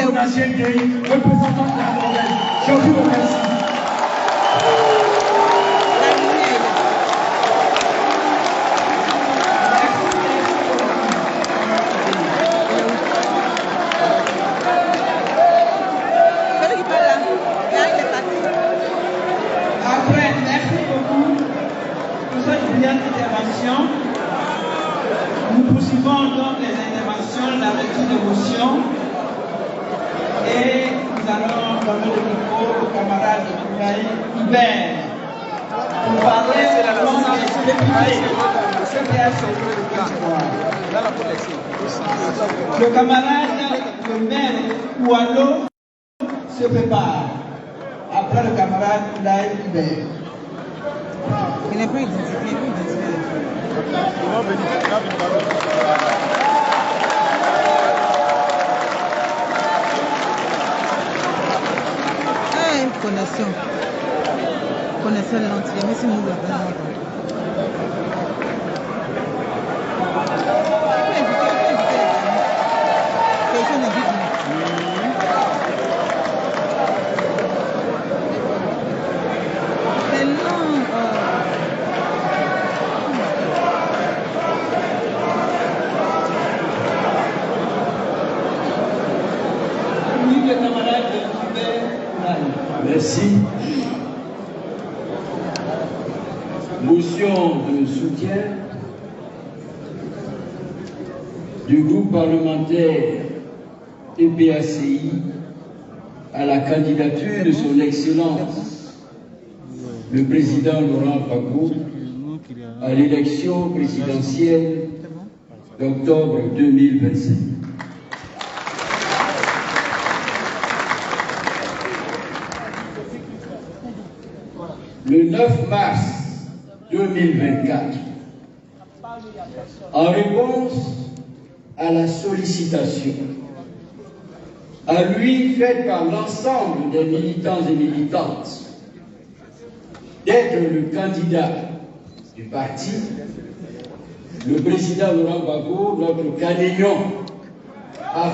ans d'ancienneté, représentant de la Norvège. Je vous remercie. Après, merci beaucoup pour cette brillante intervention. Nous poursuivons donc les interventions, la lecture de motion. Et nous allons donner le micro au camarade Ibrahim Hubert pour parler de la langue des députés. Le camarade, le maire Ouallo se prépare. Après le camarade Ibrahim Hubert. Il n'est pas identifié. Connaissons l'entier, mais c'est nous la Merci. Motion de soutien du groupe parlementaire PPACI à la candidature de son Excellence, le président Laurent Gbagbo, à l'élection présidentielle d'octobre 2025. Le 9 mars 2024, en réponse à la sollicitation à lui faite par l'ensemble des militants et militantes d'être le candidat du parti, le président Laurent Gbagbo, notre candidat, a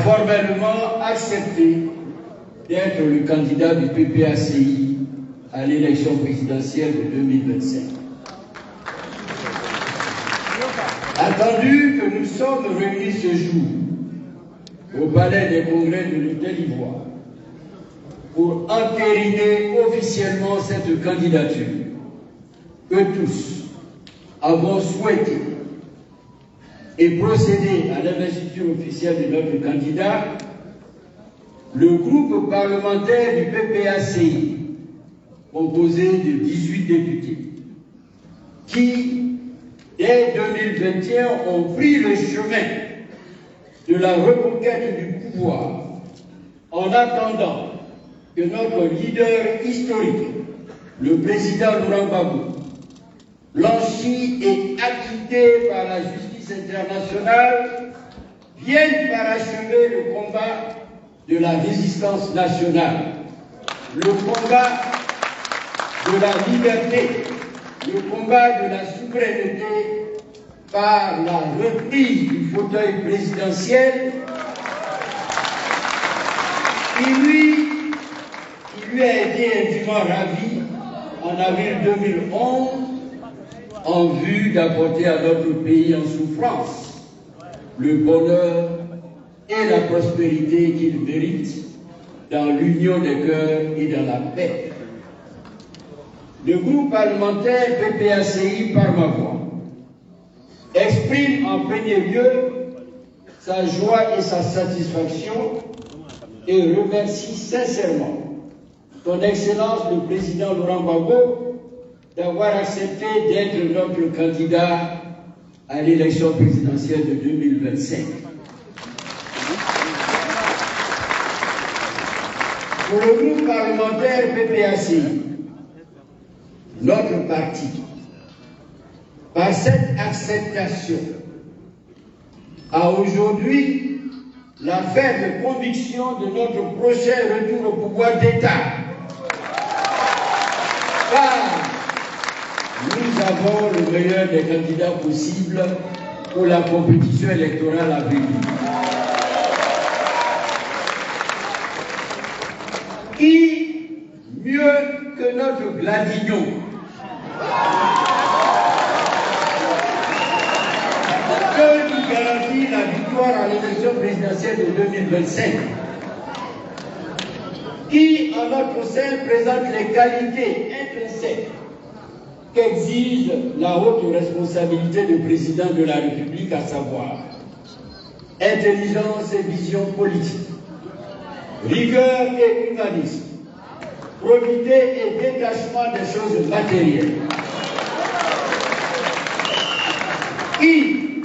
formellement accepté d'être le candidat du PPACI à l'élection présidentielle de 2025. Attendu que nous sommes réunis ce jour au Palais des Congrès de l'Île d'Ivoire pour entériner officiellement cette candidature que tous avons souhaité et procéder à l'investiture officielle de notre candidat, le groupe parlementaire du PPACI, composé de 18 députés, qui, dès 2021, ont pris le chemin de la reconquête du pouvoir, en attendant que notre leader historique, le président Laurent Gbagbo, blanchi et acquitté par la justice internationale, vienne parachever le combat de la résistance nationale, le combat de la liberté, le combat de la souveraineté par la reprise du fauteuil présidentiel qui lui a été intimement ravi en avril 2011 en vue d'apporter à notre pays en souffrance le bonheur et la prospérité qu'il mérite dans l'union des cœurs et dans la paix. Le groupe parlementaire PPACI, par ma voix, exprime en premier lieu sa joie et sa satisfaction et remercie sincèrement son Excellence le Président Laurent Gbagbo d'avoir accepté d'être notre candidat à l'élection présidentielle de 2025. Pour le groupe parlementaire PPACI, notre parti, par cette acceptation, a aujourd'hui la ferme conviction de notre prochain retour au pouvoir d'État. Car nous avons le meilleur des candidats possibles pour la compétition électorale à venir. Qui, mieux que notre Gladignon, peut nous garantir la victoire à l'élection présidentielle de 2025, qui, en notre sein, présente les qualités intrinsèques qu'exige la haute responsabilité du président de la République, à savoir intelligence et vision politique, rigueur et humanisme, probité et détachement des choses matérielles. Qui,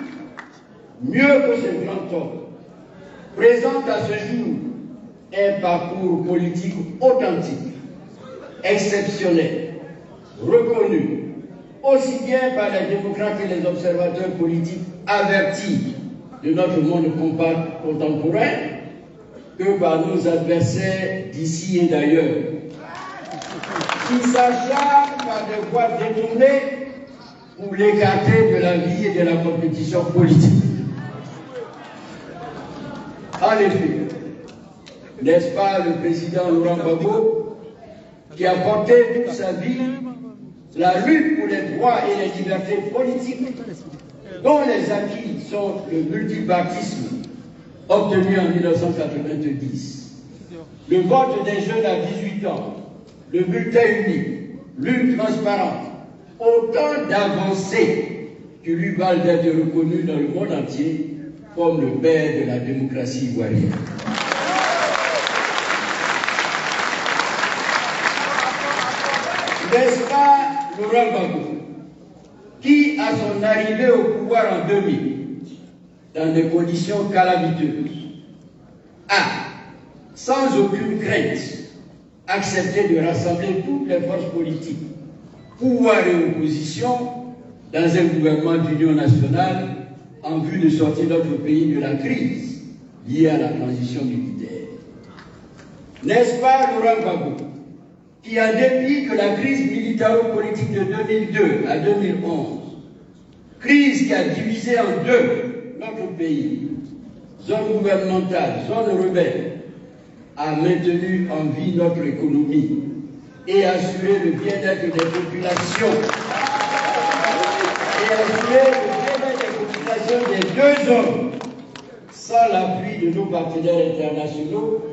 mieux que ce grand homme, présente à ce jour un parcours politique authentique, exceptionnel, reconnu, aussi bien par les démocrates et les observateurs politiques avertis de notre monde contemporain que par nos adversaires d'ici et d'ailleurs, qui s'acharnent par des voies détournées pour l'écarter de la vie et de la compétition politique. En effet, n'est-ce pas le président Laurent Gbagbo qui a porté toute sa vie la lutte pour les droits et les libertés politiques, dont les acquis sont le multipartisme obtenu en 1990, le vote des jeunes à 18 ans, le bulletin unique, l'urne transparente, autant d'avancées qui lui valent d'être reconnu dans le monde entier comme le père de la démocratie ivoirienne. N'est-ce pas Laurent Gbagbo qui, à son arrivée au pouvoir en 2000, dans des conditions calamiteuses, a, sans aucune crainte, accepté de rassembler toutes les forces politiques, pouvoir et opposition, dans un gouvernement d'union nationale en vue de sortir notre pays de la crise liée à la transition militaire. N'est-ce pas Laurent Gbagbo qui, en dépit de la crise militaro-politique de 2002 à 2011, crise qui a divisé en deux notre pays, zone gouvernementale, zone rebelle, a maintenu en vie notre économie et assuré le bien-être des populations. Des deux hommes, sans l'appui de nos partenaires internationaux,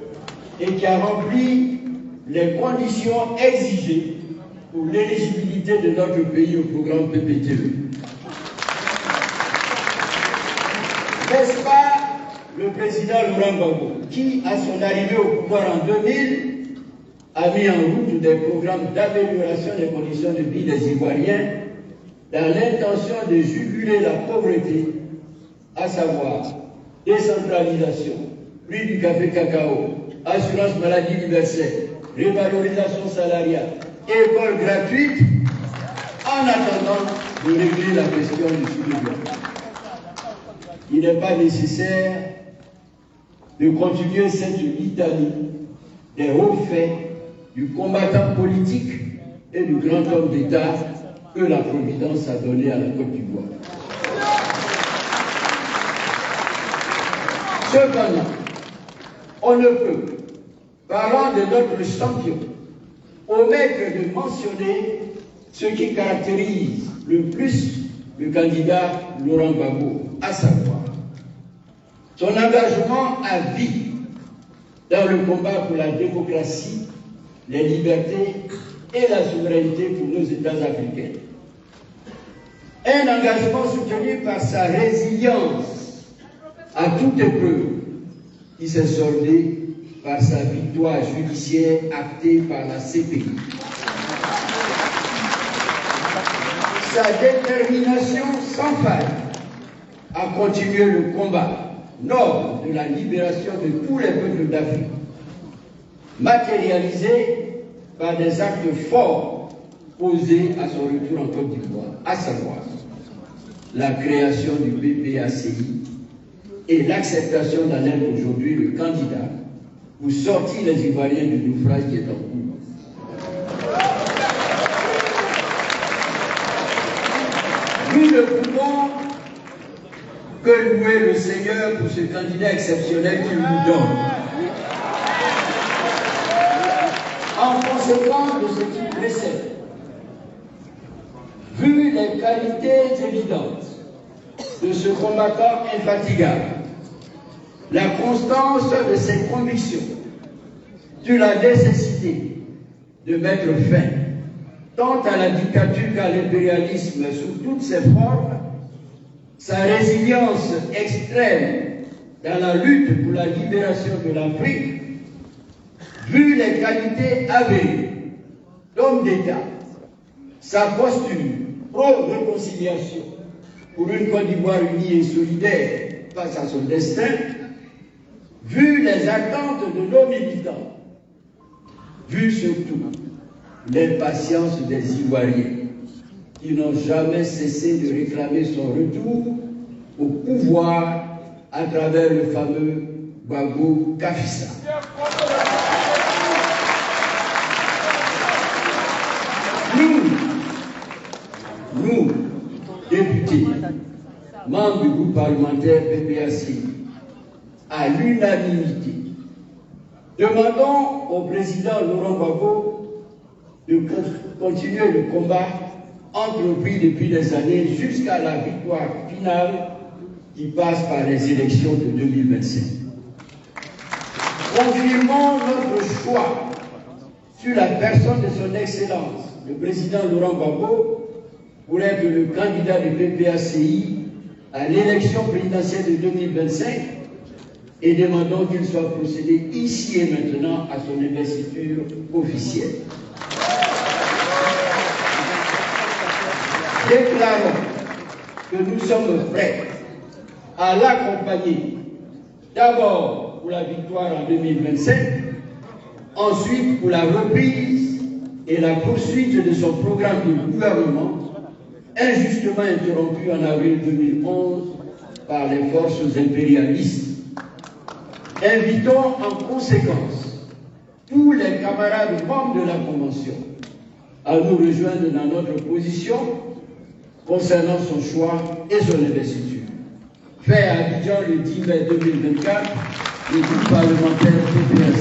et qui a rempli les conditions exigées pour l'éligibilité de notre pays au programme PPTE. N'est-ce pas le président Laurent Gbagbo qui, à son arrivée au pouvoir en 2000, a mis en route des programmes d'amélioration des conditions de vie des Ivoiriens dans l'intention de juguler la pauvreté, à savoir décentralisation, prix du café cacao, assurance maladie universelle, revalorisation salariale, école gratuite, en attendant de régler la question du sous-développement. Il n'est pas nécessaire de continuer cette litanie des hauts faits du combattant politique et du grand homme d'État que la Providence a donné à la Côte d'Ivoire. Cependant, on ne peut, parlant de notre champion, omettre de mentionner ce qui caractérise le plus le candidat Laurent Gbagbo, à savoir son engagement à vie dans le combat pour la démocratie, les libertés et la souveraineté pour nos États africains. Un engagement soutenu par sa résilience à toute épreuve, qui s'est soldé par sa victoire judiciaire actée par la CPI. Sa détermination sans faille à continuer le combat noble de la libération de tous les peuples d'Afrique, matérialisé par des actes forts posés à son retour en Côte d'Ivoire, à savoir la création du PPACI et l'acceptation d'en être aujourd'hui le candidat pour sortir les Ivoiriens du naufrage qui est en cours. Nous ne pouvons que louer le Seigneur pour ce candidat exceptionnel qu'il nous donne. En conséquence de ce qui précède, vu les qualités évidentes de ce combattant infatigable, la constance de ses convictions sur la nécessité de mettre fin tant à la dictature qu'à l'impérialisme sous toutes ses formes, sa résilience extrême dans la lutte pour la libération de l'Afrique, vu les qualités avérées d'homme d'État, sa posture pro-réconciliation pour une Côte d'Ivoire unie et solidaire face à son destin, vu les attentes de nos militants, vu surtout l'impatience des Ivoiriens qui n'ont jamais cessé de réclamer son retour au pouvoir à travers le fameux Gbagbo Kafissa. Nous, députés, membres du groupe parlementaire PPAC, à l'unanimité, demandons au président Laurent Gbagbo de continuer le combat entrepris depuis des années jusqu'à la victoire finale qui passe par les élections de 2025. Confirmons notre choix sur la personne de son Excellence, le président Laurent Gbagbo, pour être le candidat du PPACI à l'élection présidentielle de 2025 et demandons qu'il soit procédé ici et maintenant à son investiture officielle. Déclarons que nous sommes prêts à l'accompagner d'abord pour la victoire en 2025, ensuite pour la reprise et la poursuite de son programme de gouvernement injustement interrompu en avril 2011 par les forces impérialistes. Invitons en conséquence tous les camarades membres de la Convention à nous rejoindre dans notre position concernant son choix et son investiture. Fait à Abidjan le 10 mai 2024, le groupe parlementaire PPAC.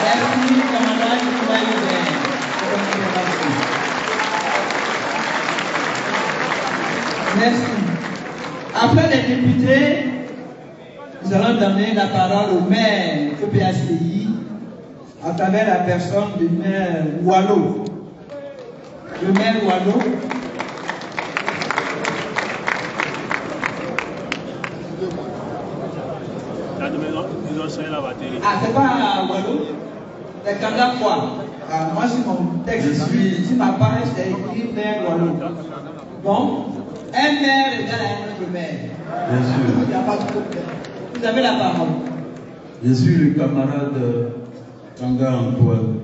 Merci, camarades Merci. Après les députés, nous allons donner la parole au maire PPACI à travers la personne du maire Wallo. Le maire Wallo. Ah, c'est pas Wallo? C'est Kanda quoi? Ah, moi, c'est mon texte. Si ma page, c'est écrit maire Wallo. Bon, un maire égale à un autre maire. Bien sûr. Il n'y a pas de problème. Vous avez la parole. Je suis le camarade Kanga Antoine.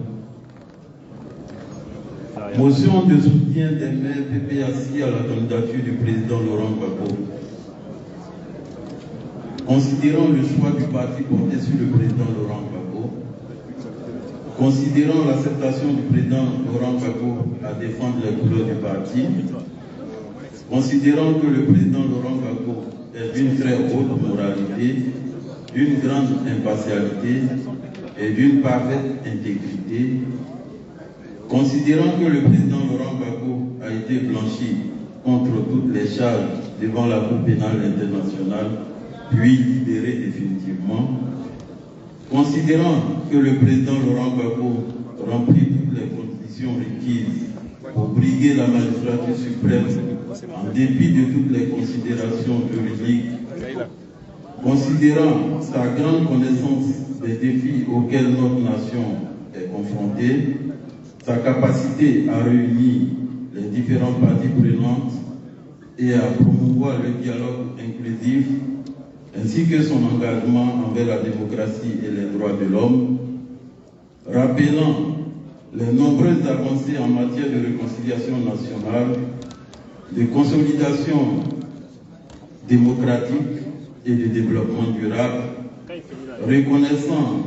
Motion de soutien des maires PPAC à la candidature du président Laurent Gbagbo. Considérant le choix du parti porté sur le président Laurent Gbagbo, considérant l'acceptation du président Laurent Gbagbo à défendre les couleurs du parti, considérant que le président Laurent Gbagbo est d'une très haute moralité, d'une grande impartialité et d'une parfaite intégrité, considérant que le président Laurent Gbagbo a été blanchi contre toutes les charges devant la Cour pénale internationale, puis libéré définitivement, considérant que le président Laurent Gbagbo remplit toutes les conditions requises pour briguer la magistrature suprême en dépit de toutes les considérations juridiques, considérant sa grande connaissance des défis auxquels notre nation est confrontée, sa capacité à réunir les différentes parties prenantes et à promouvoir le dialogue inclusif, ainsi que son engagement envers la démocratie et les droits de l'homme, rappelant les nombreuses avancées en matière de réconciliation nationale, de consolidation démocratique et de développement durable, reconnaissant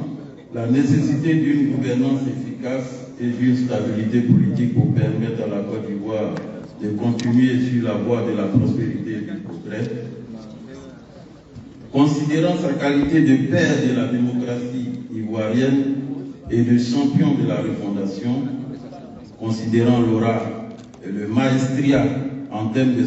la nécessité d'une gouvernance efficace et d'une stabilité politique pour permettre à la Côte d'Ivoire de continuer sur la voie de la prospérité et du progrès. Considérant sa qualité de père de la démocratie ivoirienne et de champion de la refondation, considérant l'aura et le maestria en termes de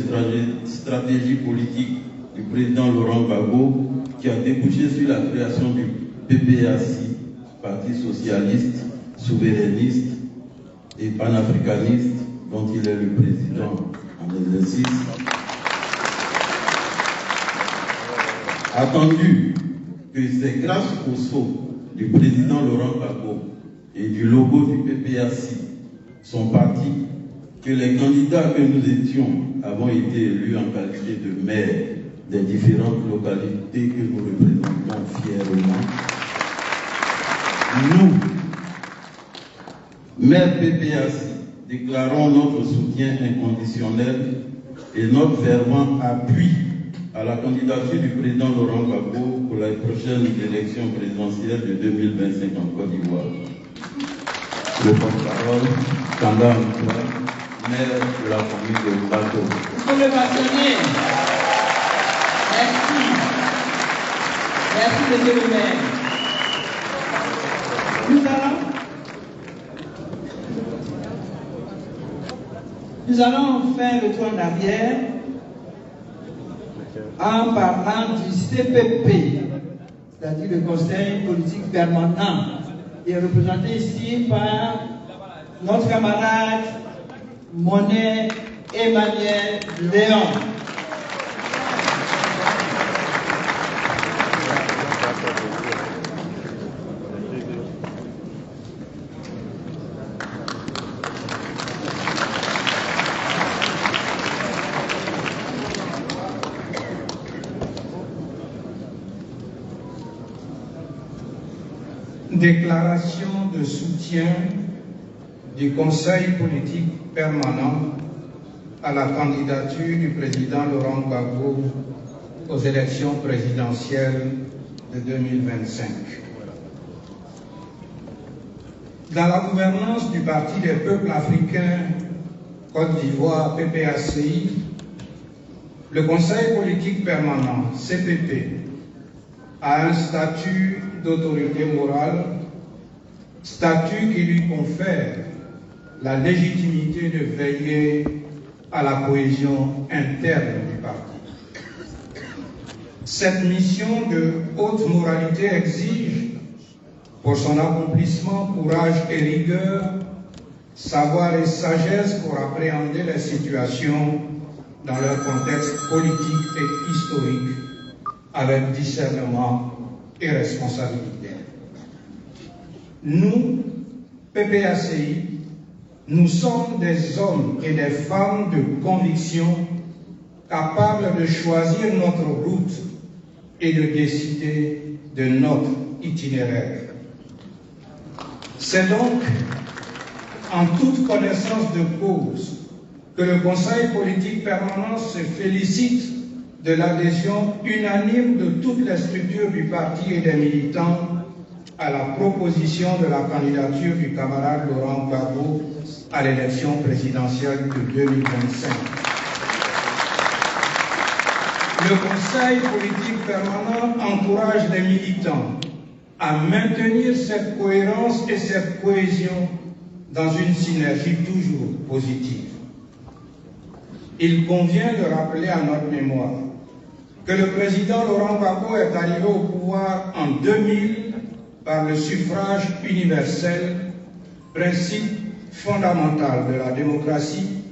stratégie politique du président Laurent Gbagbo, qui a débouché sur la création du PPACI, Parti socialiste, souverainiste et panafricaniste, dont il est le président en exercice. Attendu que c'est grâce au saut du président Laurent Gbagbo et du logo du PPACI, son parti, que les candidats que nous étions avons été élus en qualité de maires des différentes localités que nous représentons fièrement. Nous, maires PPACI, déclarons notre soutien inconditionnel et notre fervent appui à la candidature du président Laurent Gbagbo pour les prochaines élections présidentielles de 2025 en Côte d'Ivoire. Le porte-parole, Kanda Moutoua, maire de la commune de Bato. Pour le bâtonnier. Merci. Merci, monsieur le maire. Nous allons faire le tour en arrière en parlant du CPP, c'est-à-dire le Conseil politique permanent, qui est représenté ici par notre camarade Monet Emmanuel Léon. Déclaration de soutien du Conseil politique permanent à la candidature du président Laurent Gbagbo aux élections présidentielles de 2025. Dans la gouvernance du Parti des peuples africains Côte d'Ivoire PPACI, le Conseil politique permanent CPP a un statut d'autorité morale, statut qui lui confère la légitimité de veiller à la cohésion interne du parti. Cette mission de haute moralité exige, pour son accomplissement, courage et rigueur, savoir et sagesse pour appréhender les situations dans leur contexte politique et historique avec discernement et responsabilité. Nous, PPACI, nous sommes des hommes et des femmes de conviction capables de choisir notre route et de décider de notre itinéraire. C'est donc en toute connaissance de cause que le Conseil politique permanent se félicite de l'adhésion unanime de toutes les structures du parti et des militants à la proposition de la candidature du camarade Laurent Gbagbo à l'élection présidentielle de 2025. Le Conseil politique permanent encourage les militants à maintenir cette cohérence et cette cohésion dans une synergie toujours positive. Il convient de rappeler à notre mémoire que le président Laurent Gbagbo est arrivé au pouvoir en 2000 par le suffrage universel, principe fondamental de la démocratie,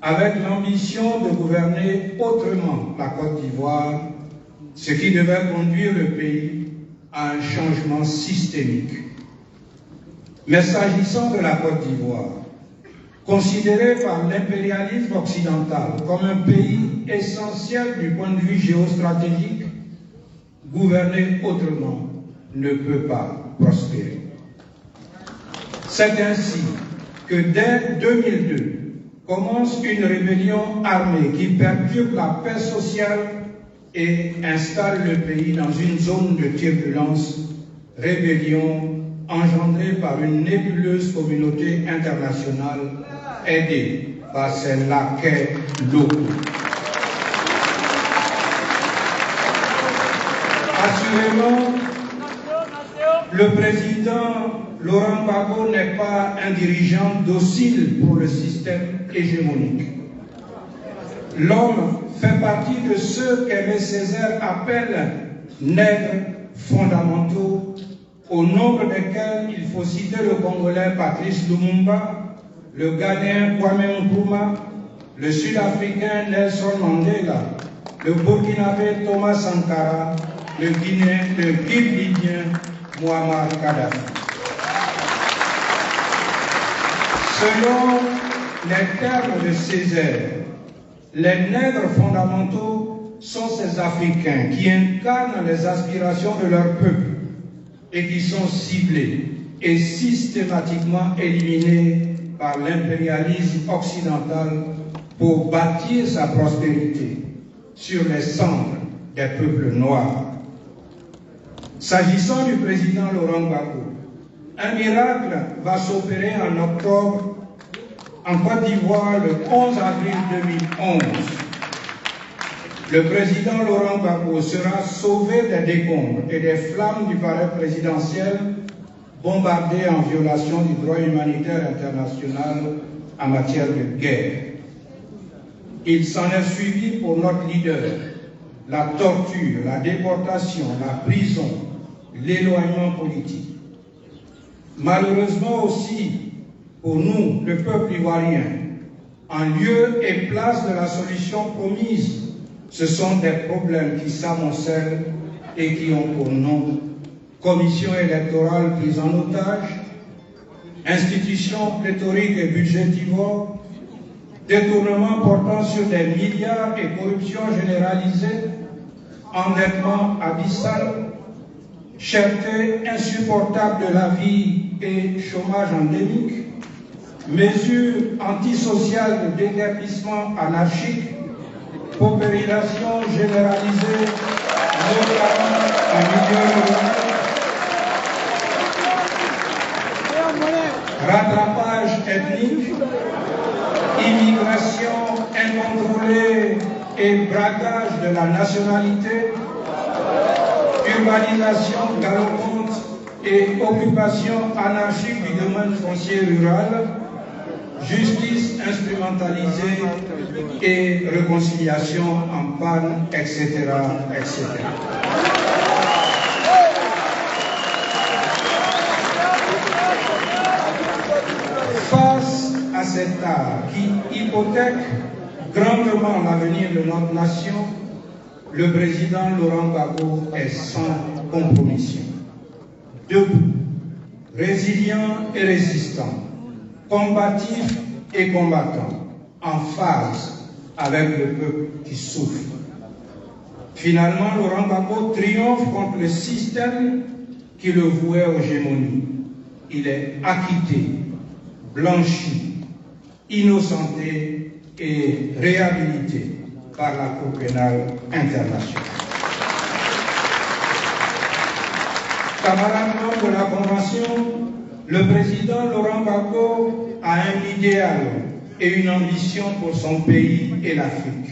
avec l'ambition de gouverner autrement la Côte d'Ivoire, ce qui devait conduire le pays à un changement systémique. Mais s'agissant de la Côte d'Ivoire, considéré par l'impérialisme occidental comme un pays essentiel du point de vue géostratégique, gouverner autrement ne peut pas prospérer. C'est ainsi que dès 2002 commence une rébellion armée qui perturbe la paix sociale et installe le pays dans une zone de turbulence, rébellion engendrée par une nébuleuse communauté internationale aidée par ses laquais locaux. Assurément, le président Laurent Gbagbo n'est pas un dirigeant docile pour le système hégémonique. L'homme fait partie de ceux qu'Aimé Césaire appelle nègres fondamentaux, au nombre desquels il faut citer le Congolais Patrice Lumumba, le Ghanéen Kwame Nkrumah, le Sud-Africain Nelson Mandela, le Burkinabé Thomas Sankara, le guide libyen Muammar Kadhafi. Selon les termes de Césaire, les nègres fondamentaux sont ces Africains qui incarnent les aspirations de leur peuple et qui sont ciblés et systématiquement éliminés par l'impérialisme occidental pour bâtir sa prospérité sur les cendres des peuples noirs. S'agissant du président Laurent Gbagbo, un miracle va s'opérer en octobre en Côte d'Ivoire le 11 avril 2011. Le président Laurent Gbagbo sera sauvé des décombres et des flammes du palais présidentiel bombardé en violation du droit humanitaire international en matière de guerre. Il s'en est suivi pour notre leader la torture, la déportation, la prison, l'éloignement politique. Malheureusement aussi, pour nous, le peuple ivoirien, en lieu et place de la solution promise, ce sont des problèmes qui s'amoncellent et qui ont pour nom commission électorale prise en otage, institutions pléthoriques et budgétivores, détournements portant sur des milliards et corruption généralisée, endettement abyssal, cherté insupportable de la vie et chômage endémique, mesures antisociales de déguerpissement anarchique, paupérisation généralisée, notamment en milieu rural, rattrapage ethnique, immigration incontrôlée et braquage de la nationalité, urbanisation galopante et occupation anarchique du domaine foncier rural, justice instrumentalisée et réconciliation en panne, etc., etc. Face à cet art qui hypothèque grandement l'avenir de notre nation, le président Laurent Gbagbo est sans compromission. Debout, résilient et résistant, combatif et combattant, en phase avec le peuple qui souffre. Finalement, Laurent Gbagbo triomphe contre le système qui le vouait aux gémonies. Il est acquitté, blanchi, innocenté et réhabilité par la Cour pénale internationale. Camarades membres de la Convention, le président Laurent Gbagbo a un idéal et une ambition pour son pays et l'Afrique.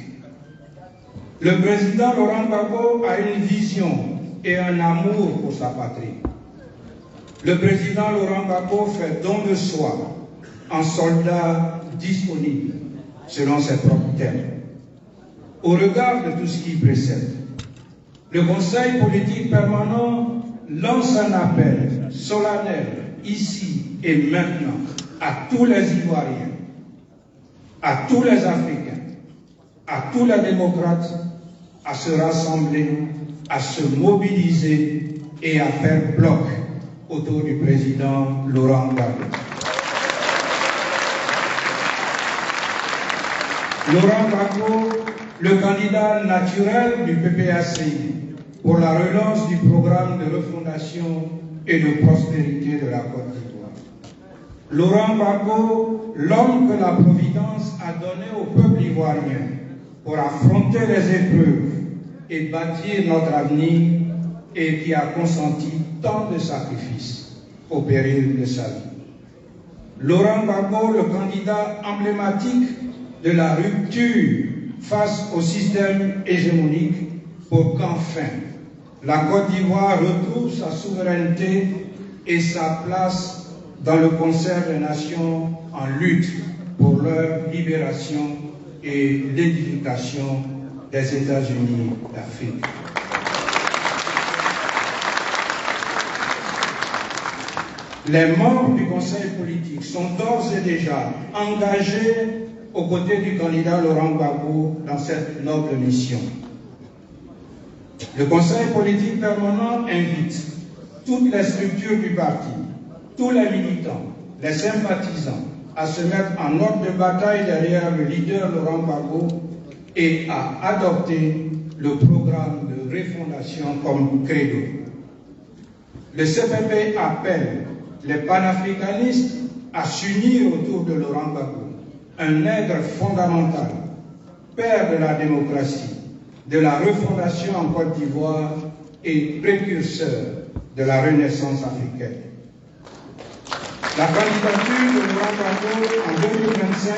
Le président Laurent Gbagbo a une vision et un amour pour sa patrie. Le président Laurent Gbagbo fait don de soi en soldat disponible, selon ses propres termes. Au regard de tout ce qui précède, le Conseil politique permanent lance un appel solennel, ici et maintenant, à tous les Ivoiriens, à tous les Africains, à tous les démocrates, à se rassembler, à se mobiliser et à faire bloc autour du président Laurent Gbagbo. Laurent Gbagbo, le candidat naturel du PPACI pour la relance du programme de refondation et de prospérité de la Côte d'Ivoire. Laurent Gbagbo, l'homme que la Providence a donné au peuple ivoirien pour affronter les épreuves et bâtir notre avenir et qui a consenti tant de sacrifices au péril de sa vie. Laurent Gbagbo, le candidat emblématique de la rupture face au système hégémonique pour qu'enfin la Côte d'Ivoire retrouve sa souveraineté et sa place dans le concert des nations en lutte pour leur libération et l'édification des États-Unis d'Afrique. Les membres du Conseil politique sont d'ores et déjà engagés aux côtés du candidat Laurent Gbagbo dans cette noble mission. Le Conseil politique permanent invite toutes les structures du parti, tous les militants, les sympathisants à se mettre en ordre de bataille derrière le leader Laurent Gbagbo et à adopter le programme de refondation comme credo. Le CPP appelle les panafricanistes à s'unir autour de Laurent Gbagbo, un nègre fondamental, père de la démocratie, de la refondation en Côte d'Ivoire et précurseur de la renaissance africaine. La candidature de Laurent Gbagbo en 2025,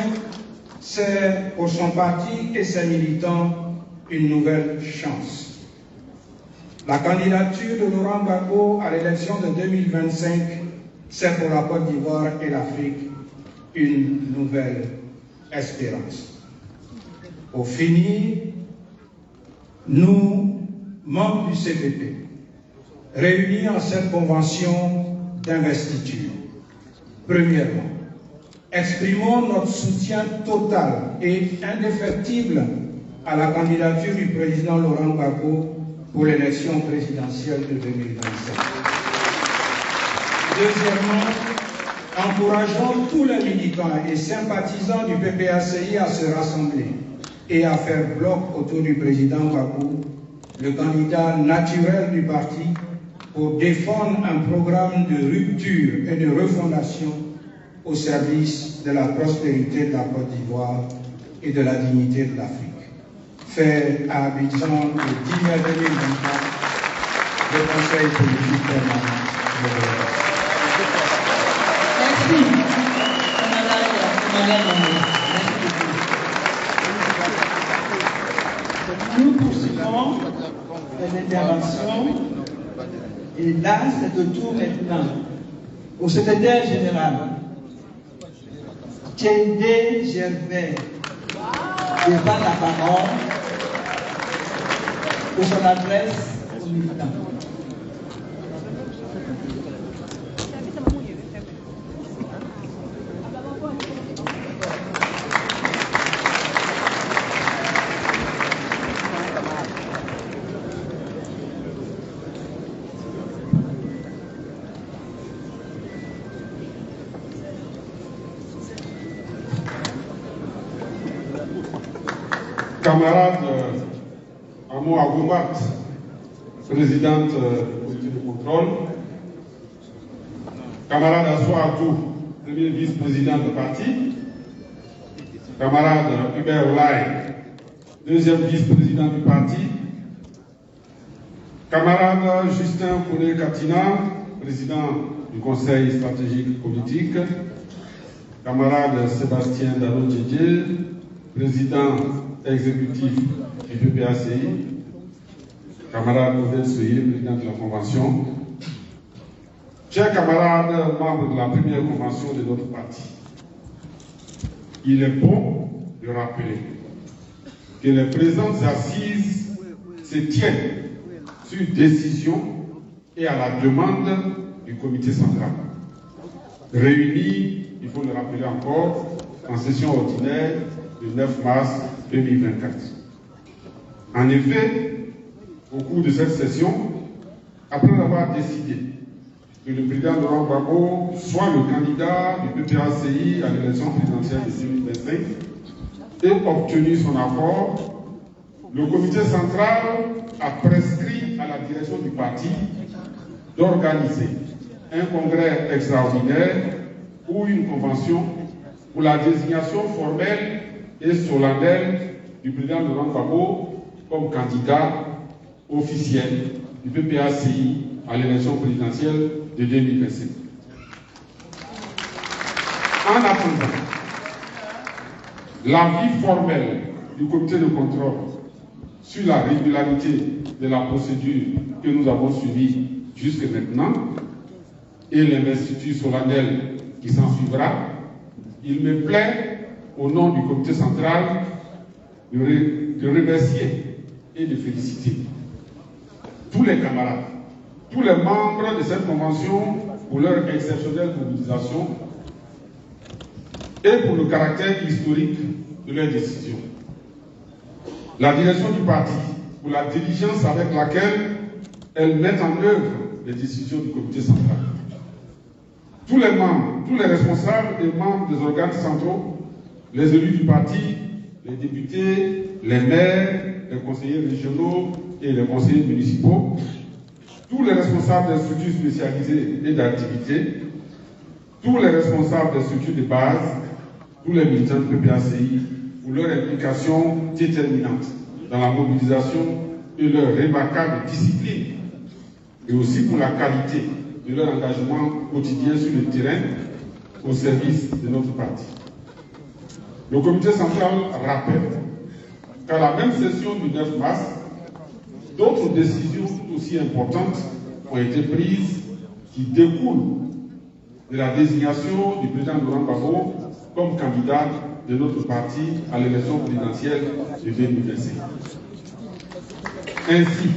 c'est pour son parti et ses militants une nouvelle chance. La candidature de Laurent Gbagbo à l'élection de 2025, c'est pour la Côte d'Ivoire et l'Afrique une nouvelle espérance. Pour finir, nous, membres du CPP, réunis en cette convention d'investiture, premièrement, exprimons notre soutien total et indéfectible à la candidature du président Laurent Gbagbo pour l'élection présidentielle de 2025. Deuxièmement, encourageons tous les militants et sympathisants du PPACI à se rassembler et à faire bloc autour du président Gbagbo, le candidat naturel du parti, pour défendre un programme de rupture et de refondation au service de la prospérité de la Côte d'Ivoire et de la dignité de l'Afrique. Fait à Abidjan le 10 mai 2024, le Conseil politique permanent de l'Europe. Merci. Nous poursuivons les interventions et là, c'est le tour maintenant au secrétaire général, Tchédé Gervais, qui prend la parole pour son adresse aux militants. Camarade Amo Agoubat, présidente du comité de contrôle, camarade Assoa Atou, premier vice-président du parti, camarade Hubert Olay, deuxième vice-président du parti, camarade Justin Kouné Katina, président du conseil stratégique politique, camarade Sébastien Dano Djedje, président exécutif du PPACI, camarade Nouvel Soyer, président de la Convention, chers camarades membres de la première convention de notre parti, il est bon de rappeler que les présentes assises se tiennent sur décision et à la demande du comité central, réuni, il faut le rappeler encore, en session ordinaire du 9 mars 2024. En effet, au cours de cette session, après avoir décidé que le président Laurent Gbagbo soit le candidat du PPACI à l'élection présidentielle de 2025 et obtenu son accord, le comité central a prescrit à la direction du parti d'organiser un congrès extraordinaire ou une convention pour la désignation formelle et solennelle du président Laurent Gbagbo comme candidat officiel du PPACI à l'élection présidentielle de 2025. En attendant, L'avis formel du comité de contrôle sur la régularité de la procédure que nous avons suivie jusque maintenant et l'investiture solennelle qui s'en suivra, il me plaît, au nom du comité central, de remercier et de féliciter tous les camarades, tous les membres de cette convention pour leur exceptionnelle mobilisation et pour le caractère historique de leurs décisions. La direction du parti, pour la diligence avec laquelle elle met en œuvre les décisions du comité central. Tous les membres, tous les responsables et membres des organes centraux, les élus du parti, les députés, les maires, les conseillers régionaux et les conseillers municipaux, tous les responsables des structures spécialisées et d'activités, tous les responsables des structures de base, tous les militants de PPACI pour leur implication déterminante dans la mobilisation et leur remarquable discipline, et aussi pour la qualité de leur engagement quotidien sur le terrain au service de notre parti. Le comité central rappelle qu'à la même session du 9 mars, d'autres décisions tout aussi importantes ont été prises qui découlent de la désignation du président Laurent Gbagbo comme candidat de notre parti à l'élection présidentielle de 2025. Ainsi,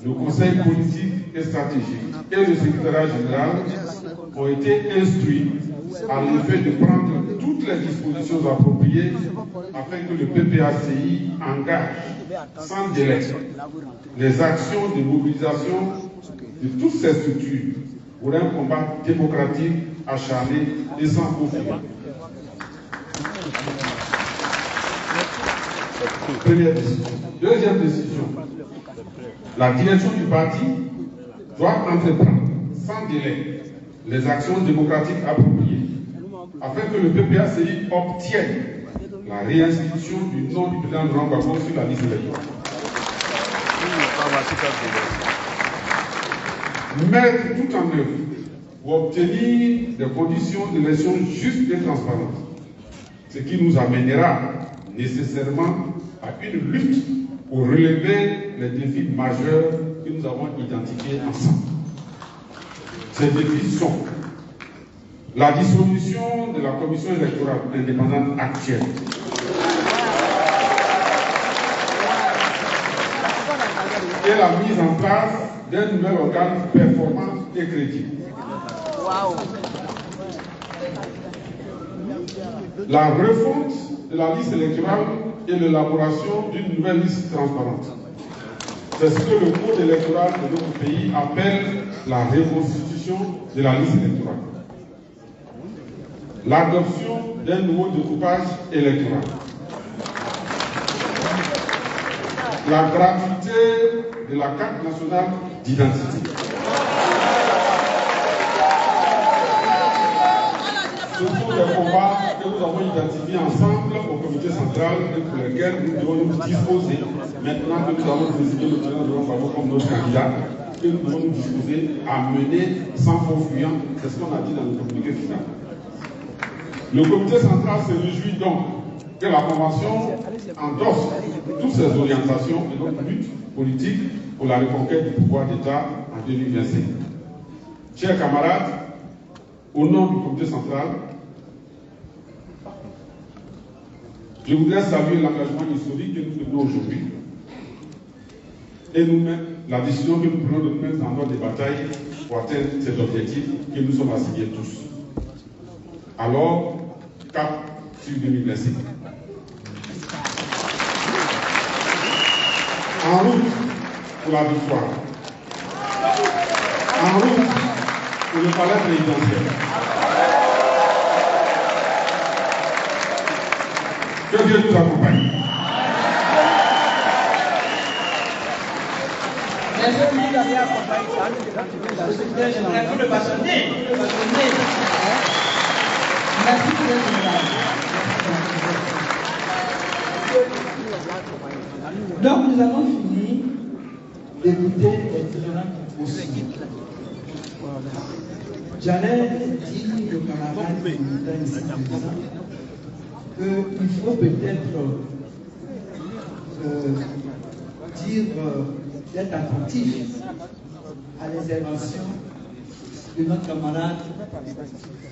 le Conseil politique et stratégique et le secrétariat général ont été instruits à l'effet de prendre toutes les dispositions appropriées afin que le PPACI engage sans délai les actions de mobilisation de toutes ces structures pour un combat démocratique, acharné et sans conflit. Première décision. Deuxième décision. La direction du parti doit entreprendre sans délai les actions démocratiques appropriées afin que le PPACI obtienne la réinscription du nom du président Laurent Gbagbo sur la liste électorale. Mettre tout en œuvre pour obtenir des conditions d'élection justes et transparentes, ce qui nous amènera nécessairement à une lutte pour relever les défis majeurs que nous avons identifiés ensemble. Ces défis sont la dissolution de la commission électorale indépendante actuelle, et la mise en place d'un nouvel organe performant et crédible. La refonte de la liste électorale et l'élaboration d'une nouvelle liste transparente. C'est ce que le code électoral de notre pays appelle la reconstitution de la liste électorale. L'adoption d'un nouveau découpage électoral. La gratuité de la carte nationale d'identité. Ce sont des combats que nous avons identifiés ensemble au comité central et pour lesquels nous devons nous disposer, maintenant que nous avons désigné le président Laurent Gbagbo comme notre candidat, que nous devons nous disposer à mener sans faux fuyant. C'est ce qu'on a dit dans le communiqué final. Le comité central se réjouit donc que la Convention endosse toutes ces orientations de notre lutte politique pour la reconquête du pouvoir d'État en 2025. Chers camarades, au nom du comité central, je voudrais saluer l'engagement historique que nous prenons aujourd'hui et nous-mêmes la décision que nous prenons de mettre en ordre des batailles pour atteindre cet objectif que nous sommes assignés tous. Alors, cap sur 2025. En route pour la victoire. En route pour le palais présidentiel. Que Dieu nous accompagne. Donc nous avons fini d'écouter les différentes propositions. J'allais dire aux camarades militants ici qu'il faut peut-être d'être attentif à l'intervention de notre camarade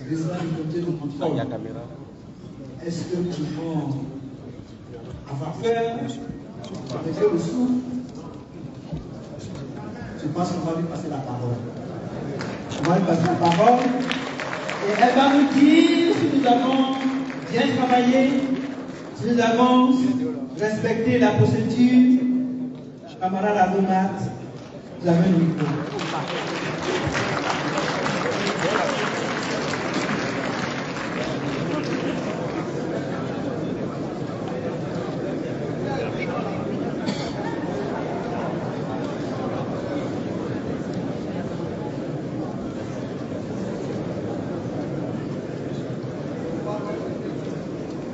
président du comité de contrôle. Est-ce que nous pouvons avoir peur de mettre le souffle? Je pense qu'on va lui passer la parole. On va lui passer la parole et elle va nous dire si nous avons bien travaillé, si nous avons respecté la procédure. Camarade Abonat, vous avez le micro.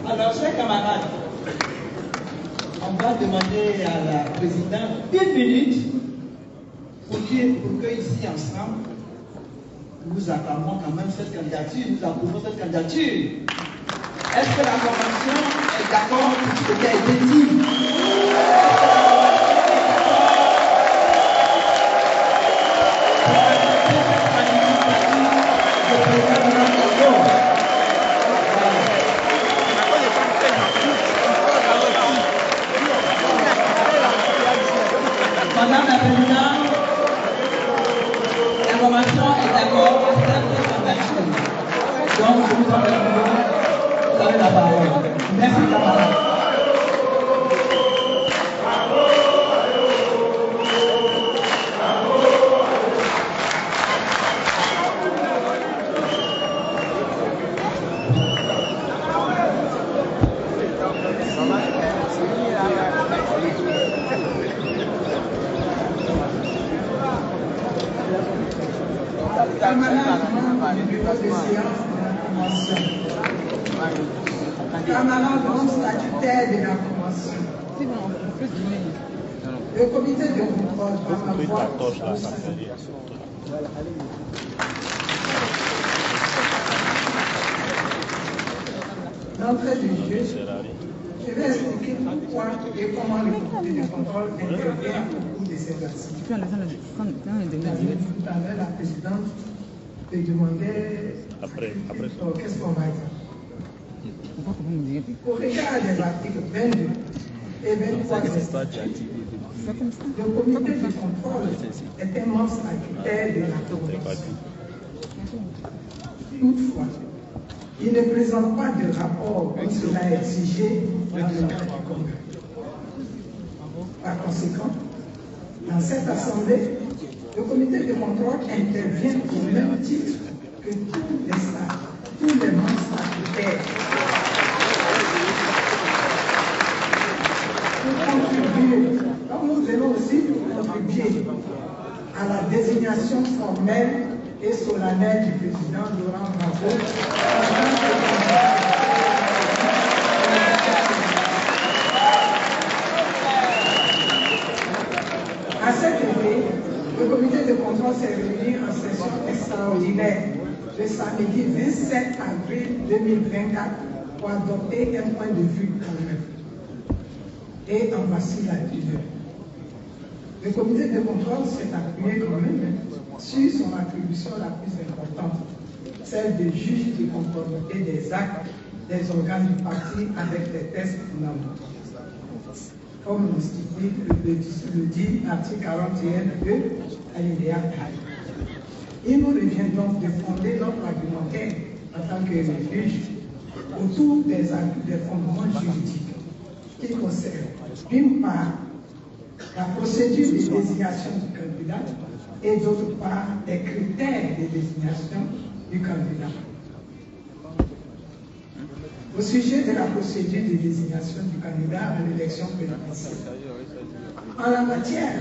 Alors, chers camarades, on va demander à la présidente 1 minute pour que ici ensemble, nous acclamons quand même cette candidature, nous approuvons cette candidature. Est-ce que la convention est d'accord pour ce qui a été dit? Madame la Présidente, l'information est d'accord pour cette candidature. Donc, je vous en remercie. Vous avez la parole. Merci, camarade. Camarades membres statutaires de la Convention. Le comité de contrôle par la voix d'entrée du jeu, je vais expliquer pourquoi et comment le comité de contrôle intervient au cours de ces assises. Tout à l'heure, la présidente te demandait qu'est-ce qu'on va dire. Au regard des articles 22 et 23 le comité de contrôle est un membre statutaire de la Convention. Toutefois, il ne présente pas de rapport comme cela est exigé dans le cadre du Congrès. Par conséquent, dans cette Assemblée, le comité de contrôle intervient au même titre que tous les membres statutaires. Donc nous venons aussi contribuer à la désignation formelle et solennelle du président Laurent Gbagbo. À cet effet, le comité de contrôle s'est réuni en session extraordinaire le samedi 27 avril 2024 pour adopter un point de vue commun. Et en voici la durée. Le comité de contrôle s'est appuyé quand même sur son attribution la plus importante, celle de juge de conformité des actes des organes du parti avec les tests fondamentaux. Comme le dit l'article 41.2, alinéa 4. Il nous revient donc de fonder notre argumentaire en tant que juge autour des fondements juridiques qui concernent, d'une part, la procédure de désignation du candidat et d'autre part, les critères de désignation du candidat. Au sujet de la procédure de désignation du candidat à l'élection présidentielle, en la matière,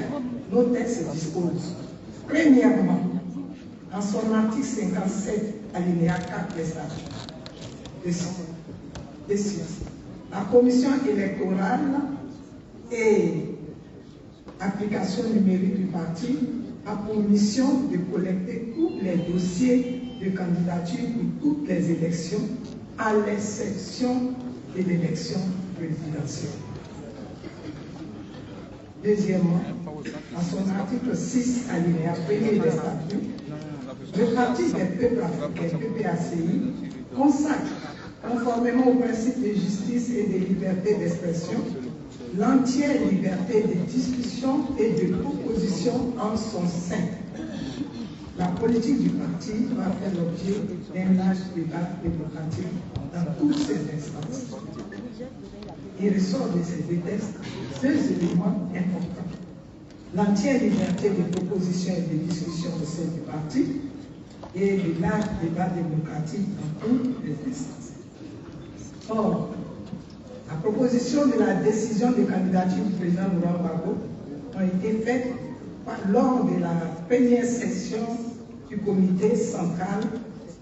nos textes disposent, premièrement, en son article 57, alinéa 4 des statuts de sciences, la commission électorale et application numérique du parti a pour mission de collecter tous les dossiers de candidature pour toutes les élections, à l'exception de l'élection présidentielle. Deuxièmement, à son article 6, alinéa 1er des statuts, le Parti des peuples africains, PPACI, consacre, conformément aux principes de justice et de liberté d'expression, l'entière liberté de discussion et de proposition en son sein. La politique du parti va faire l'objet d'un large débat démocratique dans toutes ses instances. Il ressort de ces deux textes deux éléments importants. L'entière liberté de proposition et de discussion au sein du parti et le large débat démocratique dans toutes les instances. Or, la proposition de la décision de candidature du président Laurent Gbagbo a été faite lors de la première session du comité central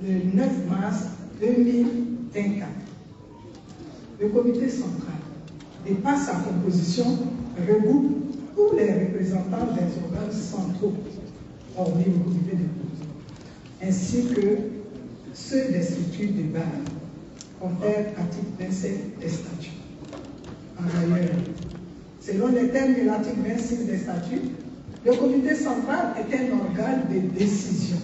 le 9 mars 2024. Le comité central, de par sa composition, regroupe tous les représentants des organes centraux, hormis le comité de cause, ainsi que ceux des structures de base, confèrent article 27 des statuts. En ailleurs, selon les termes de l'article 26 des statuts, le comité central est un organe de décision.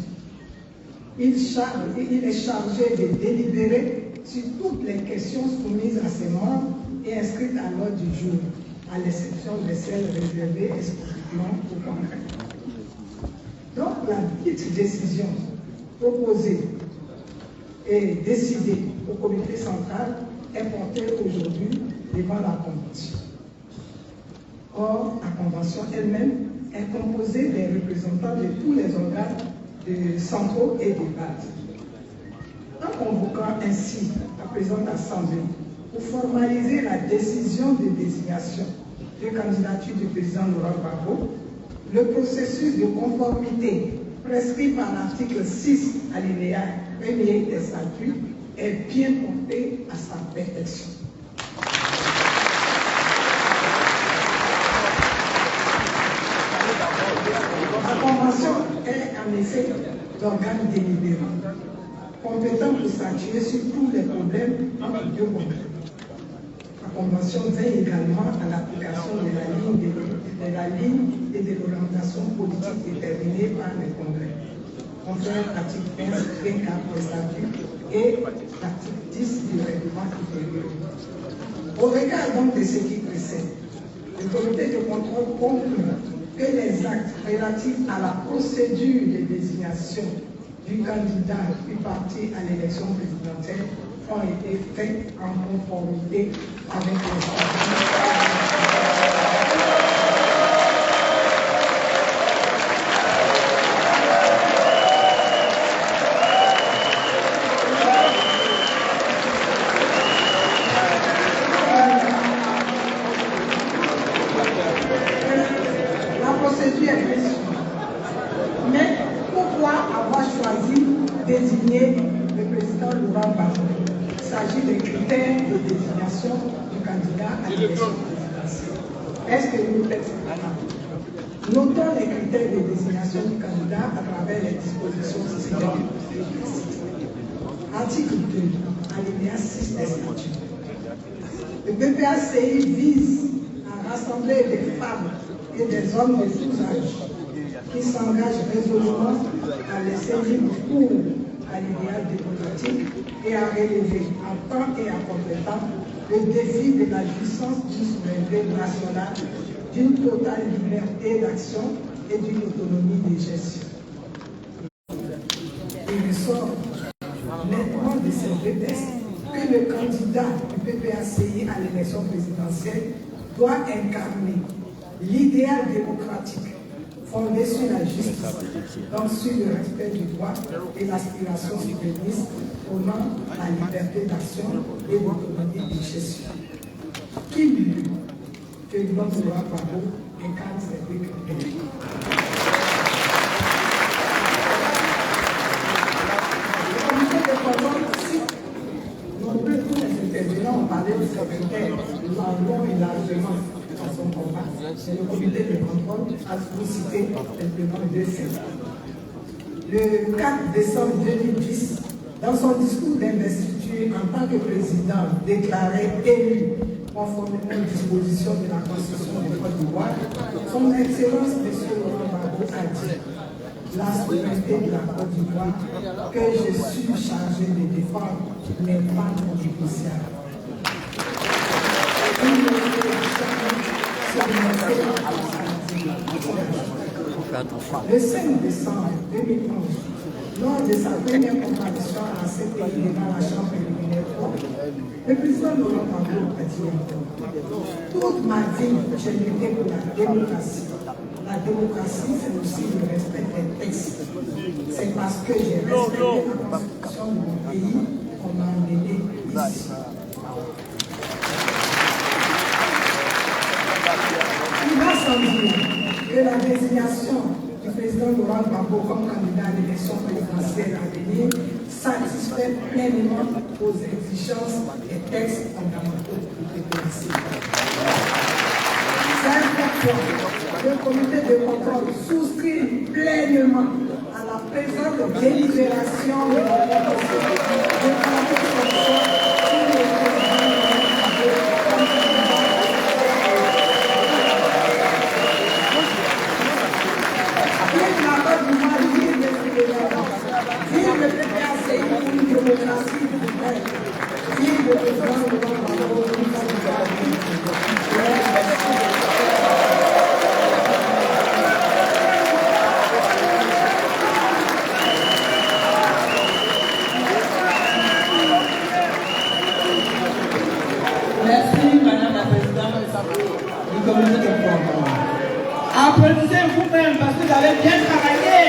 Il est chargé de délibérer sur toutes les questions soumises à ses membres et inscrites à l'ordre du jour, à l'exception de celles réservées exclusivement au Congrès. Donc, la dite décision proposée et décidée au comité central est portée aujourd'hui devant la Convention. Or, la Convention elle-même est composée des représentants de tous les organes centraux et de base. En convoquant ainsi la présente Assemblée pour formaliser la décision de désignation de candidature du président Laurent Gbagbo, le processus de conformité prescrit par l'article 6 alinéa 1er des statuts est bien porté à sa perfection. La Convention est en effet d'organe délibérant, compétent pour statuer sur tous les problèmes en milieu concret. La Convention veille également à l'application de la ligne et de l'orientation politique déterminée par le Congrès, contraire l'article 24 des statuts et l'article 10 du règlement intérieur. Au regard donc de ce qui précède, le comité de contrôle conclut que les actes relatifs à la procédure de désignation du candidat du parti à l'élection présidentielle ont été faits en conformité avec les statuts. Désigner le président Laurent Gbagbo. Il s'agit des critères de désignation du candidat à l'élection présidentielle. Est-ce que nous le notons les critères de désignation du candidat à travers les dispositions ci-ci. Article 2, alinéa 6 des statuts. Le PPACI vise à rassembler des femmes et des hommes de tous âges qui s'engagent résolument à laisser libre cours à l'idéal démocratique et à relever en temps et en compétence le défi de la jouissance d'une souveraineté nationale, d'une totale liberté d'action et d'une autonomie de gestion. Il ressort nettement de ces deux textes que le candidat du PPACI à l'élection présidentielle doit incarner l'idéal démocratique fondé sur la justice, donc sur le respect du droit et l'aspiration souverainiste au nom de la liberté d'action et l'autonomie de gestion. Qui mieux que l'homme de Laurent Gbagbo incarne ces deux critères? Le comité de contrôle aussi, nombreux tous les intervenants ont parlé de ces critères longuement et largement dans son combat. C'est le comité de contrôle a sollicité simplement deux faits. le 4 décembre 2010, dans son discours d'investiture en tant que président déclaré élu conformément aux dispositions de la Constitution de Côte d'Ivoire, son Excellence M. Laurent Gbagbo a dit la souveraineté de la Côte d'Ivoire que je suis chargé de défendre n'est pas négociable. Le 5 décembre 2011, lors de sa première comparution à la CPI devant la Chambre préliminaire, le président Laurent Gbagbo a dit encore toute ma vie, j'ai lutté pour la démocratie. La démocratie, c'est aussi le respect des textes. C'est parce que j'ai respecté la constitution de mon pays qu'on m'a emmené ici. Il va sans dire que la désignation du président Laurent Gbagbo comme candidat à l'élection présidentielle à venir satisfait pleinement aux exigences des textes fondamentaux du démocratie. C'est pourquoi le comité de contrôle souscrit pleinement à la présente délibération de la Applaudissez vous-même parce que vous avez bien travaillé.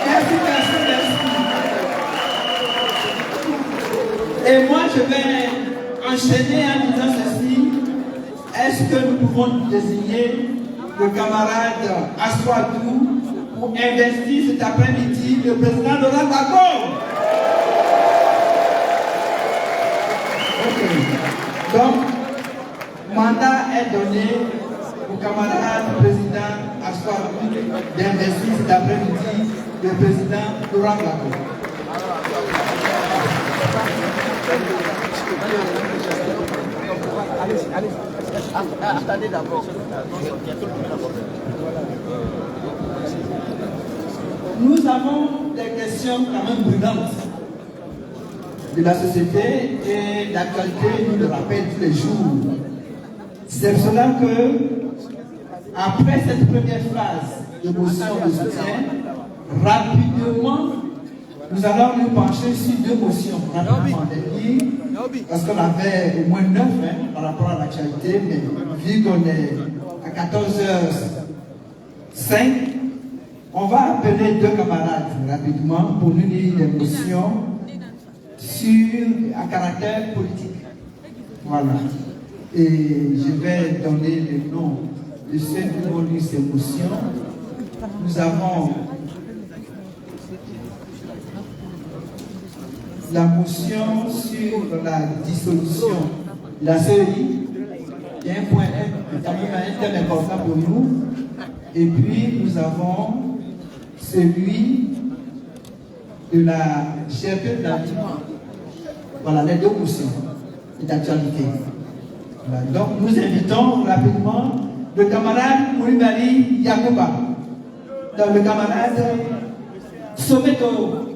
Merci, merci, merci. Et moi, je vais enchaîner en disant ceci. Est-ce que nous pouvons désigner le camarade Aswadou pour investir cet après-midi le président Laurent Gbagbo? Ok. Donc, mandat est donné au camarade président Aswadou d'investir cet après-midi le président Laurent Gbagbo. Allez, attendez d'abord. Nous avons des questions quand même brûlantes de la société et l'actualité nous le rappelle tous les jours. C'est pour cela que, après cette première phase de motion de soutien, rapidement, nous allons nous pencher sur deux motions, rapidement, parce qu'on avait au moins 9 par rapport à l'actualité, mais vu qu'on est à 14h05, on va appeler deux camarades rapidement pour nous lire des motions à caractère politique. Voilà. Et je vais donner le nom de ceux qui vont lire ces motions. Nous avons la motion sur la dissolution de la CEI, qui est un thème important pour nous. Et puis nous avons celui de la cherté de la vie. Voilà, les deux motions d'actualité. Voilà. Donc nous invitons rapidement le camarade Koulibaly Yacouba, le camarade Soweto,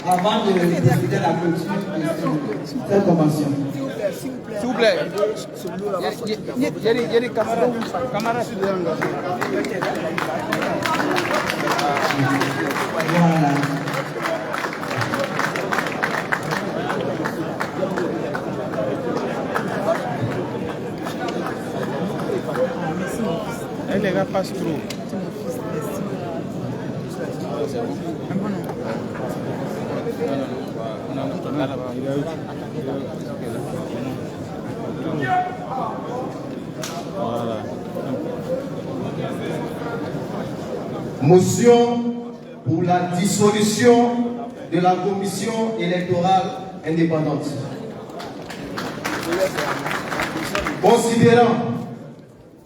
avant de décider la clôture de cette convention. S'il vous plaît. Il y a des camarades. Voilà. Et les gars passent trop. Motion pour la dissolution de la commission électorale indépendante. Considérant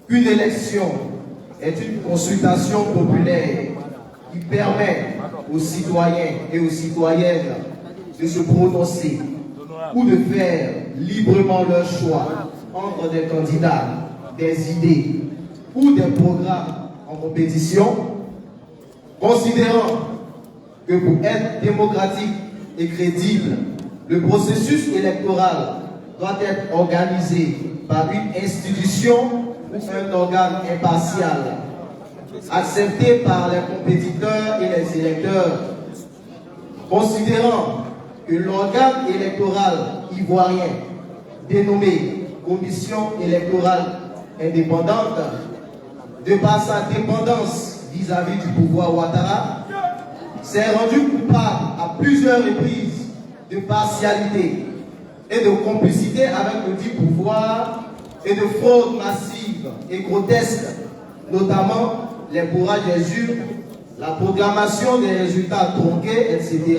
qu'une élection est une consultation populaire qui permet aux citoyens et aux citoyennes de se prononcer ou de faire librement leur choix entre des candidats, des idées ou des programmes en compétition, considérant que pour être démocratique et crédible, le processus électoral doit être organisé par une institution ou un organe impartial, accepté par les compétiteurs et les électeurs, considérant que l'organe électoral ivoirien, dénommé Commission électorale indépendante, de par sa dépendance vis-à-vis du pouvoir Ouattara, s'est rendu coupable à plusieurs reprises de partialité et de complicité avec le dit pouvoir et de fraude massive et grotesque, notamment les bourrages des urnes, la proclamation des résultats tronqués, etc.,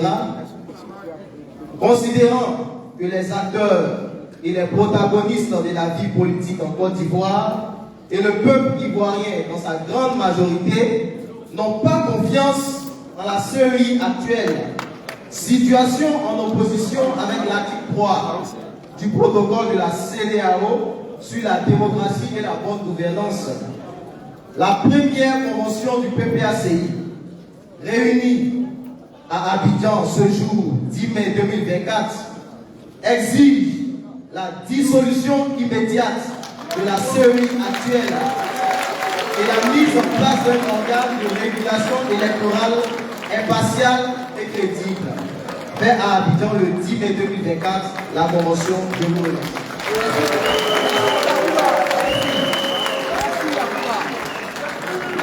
considérant que les acteurs et les protagonistes de la vie politique en Côte d'Ivoire et le peuple ivoirien dans sa grande majorité n'ont pas confiance dans la CEI actuelle, situation en opposition avec l'article 3 du protocole de la CEDEAO sur la démocratie et la bonne gouvernance. La première convention du PPACI, réunie à Abidjan ce jour 10 mai 2024, exige la dissolution immédiate de la CEI actuelle et la mise en place d'un organe de régulation électorale impartial et crédible. Fait à Abidjan le 10 mai 2024, la convention de l'ONU.